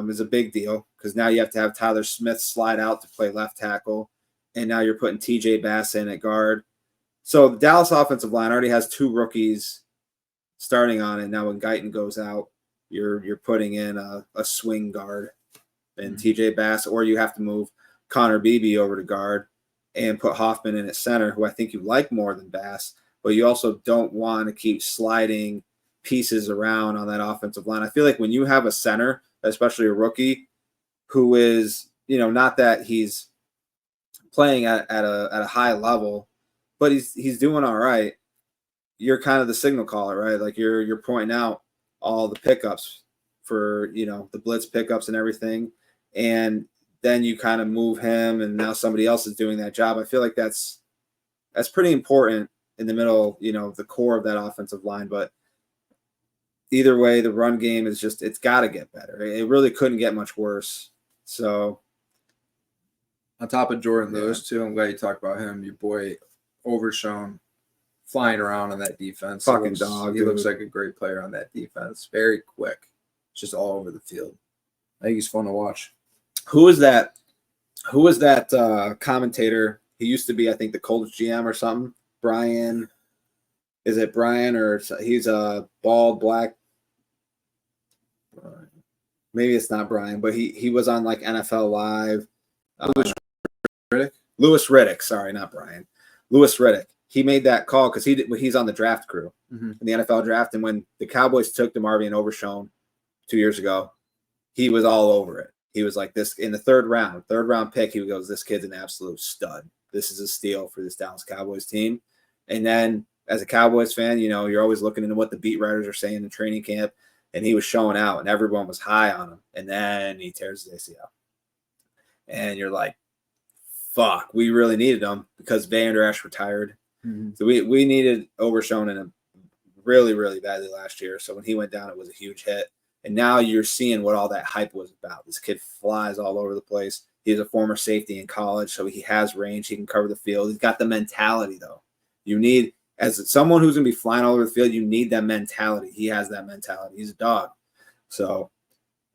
Speaker 3: is a big deal because now you have to have Tyler Smith slide out to play left tackle, and now you're putting TJ Bass in at guard. So the Dallas offensive line already has 2 rookies starting on it. Now when Guyton goes out, you're putting in a swing guard and TJ Bass, or you have to move Connor Beebe over to guard and put Hoffman in at center, who I think you like more than Bass, but you also don't want to keep sliding pieces around on that offensive line. I feel like when you have a center, especially a rookie, who is, not that he's playing at a high level, but he's doing all right. You're kind of the signal caller, right? Like you're pointing out all the pickups for, the blitz pickups and everything. And then you kind of move him, and now somebody else is doing that job. I feel like that's pretty important in the middle, the core of that offensive line. But either way, the run game is just, it's got to get better. It really couldn't get much worse. So
Speaker 1: on top of Jordan Lewis, too, I'm glad you talked about him. Your boy Overshown flying around on that defense.
Speaker 3: Fucking dog.
Speaker 1: He looks like a great player on that defense. Very quick. Just all over the field. I think he's fun to watch.
Speaker 3: Who was that commentator? He used to be, I think, the Colts GM or something. Brian. Is it Brian, or he's a bald black? Maybe it's not Brian, but he was on like NFL Live. Louis Riddick. Sorry, not Brian. Louis Riddick. He made that call because he's on the draft crew in the NFL draft. And when the Cowboys took DeMarvion Overshown 2 years ago, he was all over it. He was like, this in the third round pick. He goes, this kid's an absolute stud. This is a steal for this Dallas Cowboys team. And then as a Cowboys fan, you're always looking into what the beat writers are saying in training camp. And he was showing out, and everyone was high on him. And then he tears his ACL. And you're like, fuck, we really needed him because Vander Esch retired. So we needed Overshown in him really, really badly last year. So when he went down, it was a huge hit. And now you're seeing what all that hype was about. This kid flies all over the place. He's a former safety in college, so he has range. He can cover the field. He's got the mentality, though. You need, as someone who's going to be flying all over the field, you need that mentality. He has that mentality. He's a dog. So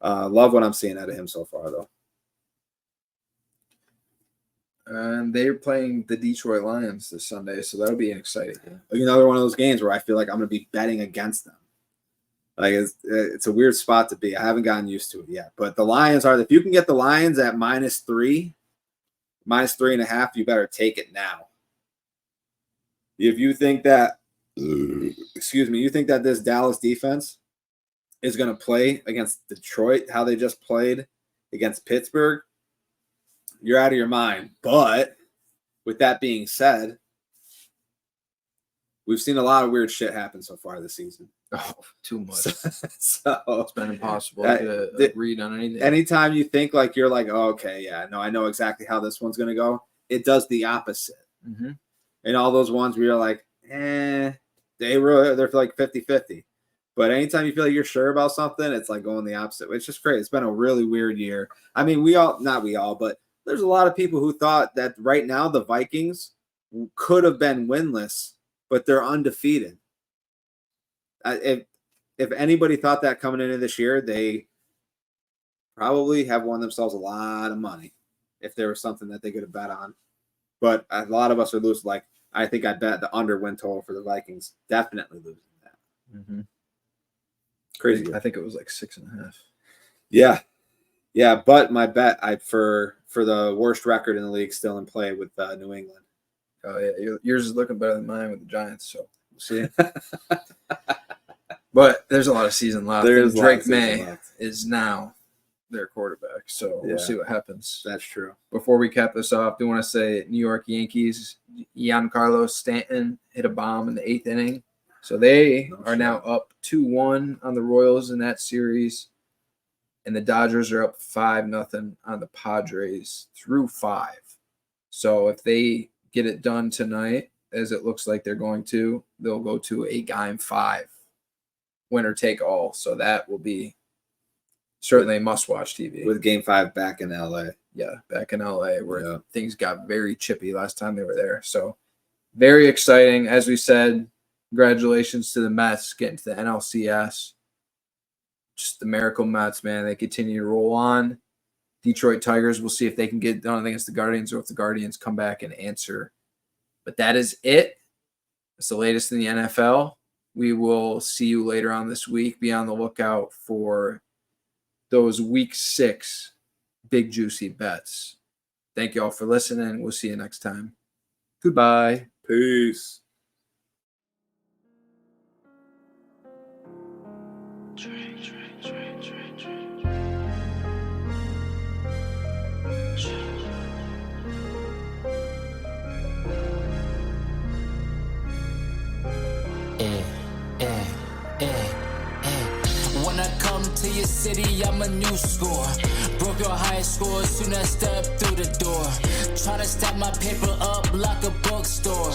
Speaker 3: love what I'm seeing out of him so far, though.
Speaker 1: And they're playing the Detroit Lions this Sunday, so that'll be an exciting game.
Speaker 3: Another one of those games where I feel like I'm going to be betting against them. Like it's a weird spot to be. I haven't gotten used to it yet. But the Lions are, if you can get the Lions at -3, -3.5, you better take it now. If you think that, you think that this Dallas defense is going to play against Detroit how they just played against Pittsburgh, you're out of your mind. But with that being said, we've seen a lot of weird shit happen so far this season.
Speaker 1: Oh, too much.
Speaker 3: So
Speaker 1: It's been impossible to read on anything.
Speaker 3: Anytime you think like you're like, oh, okay, yeah, no, I know exactly how this one's gonna go. It does the opposite.
Speaker 1: Mm-hmm.
Speaker 3: And all those ones where you're like, they're like 50-50. But anytime you feel like you're sure about something, it's like going the opposite. It's just great. It's been a really weird year. I mean, but there's a lot of people who thought that right now the Vikings could have been winless, but they're undefeated. If anybody thought that coming into this year, they probably have won themselves a lot of money if there was something that they could have bet on. But a lot of us are losing. Like, I think I bet the under win total for the Vikings, definitely losing that.
Speaker 1: Mm-hmm.
Speaker 3: Crazy.
Speaker 1: I think it was like 6.5.
Speaker 3: Yeah. But my bet, for the worst record in the league, still in play with New England.
Speaker 1: Oh yeah, yours is looking better than mine with the Giants. So we'll see.
Speaker 3: There's
Speaker 1: But there's a lot of season left.
Speaker 3: There's
Speaker 1: Drake May is now their quarterback. So we'll see what happens.
Speaker 3: That's true.
Speaker 1: Before we cap this off, do want to say New York Yankees, Giancarlo Stanton hit a bomb in the 8th inning. So they are now up 2-1 on the Royals in that series. And the Dodgers are up 5-0 on the Padres through 5. So if they get it done tonight, as it looks like they're going to, they'll go to a Game 5, winner take all. So that will be certainly must-watch TV.
Speaker 3: With Game 5 back in LA.
Speaker 1: Yeah, back in LA where things got very chippy last time they were there. So very exciting. As we said, congratulations to the Mets getting to the NLCS. Just the miracle Mets, man. They continue to roll on. Detroit Tigers, we'll see if they can get done against the Guardians or if the Guardians come back and answer. But that is it. That's the latest in the NFL. We will see you later on this week. Be on the lookout for those Week 6 big juicy bets. Thank you all for listening. We'll see you next time. Goodbye.
Speaker 3: Peace.
Speaker 2: When I come to your city, I'm a new score. Broke your high score soon as I step through the door. Tryna stack my paper up like a bookstore.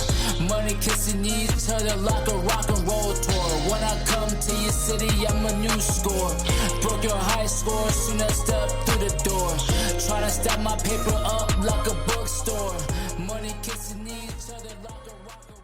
Speaker 2: Money kissing each other like a rock and roll tour. When I come to your city, I'm a new score. Broke your high score soon as I step through the door. Tryna stack my paper up like a bookstore. Money kissing each other like a rock and roll.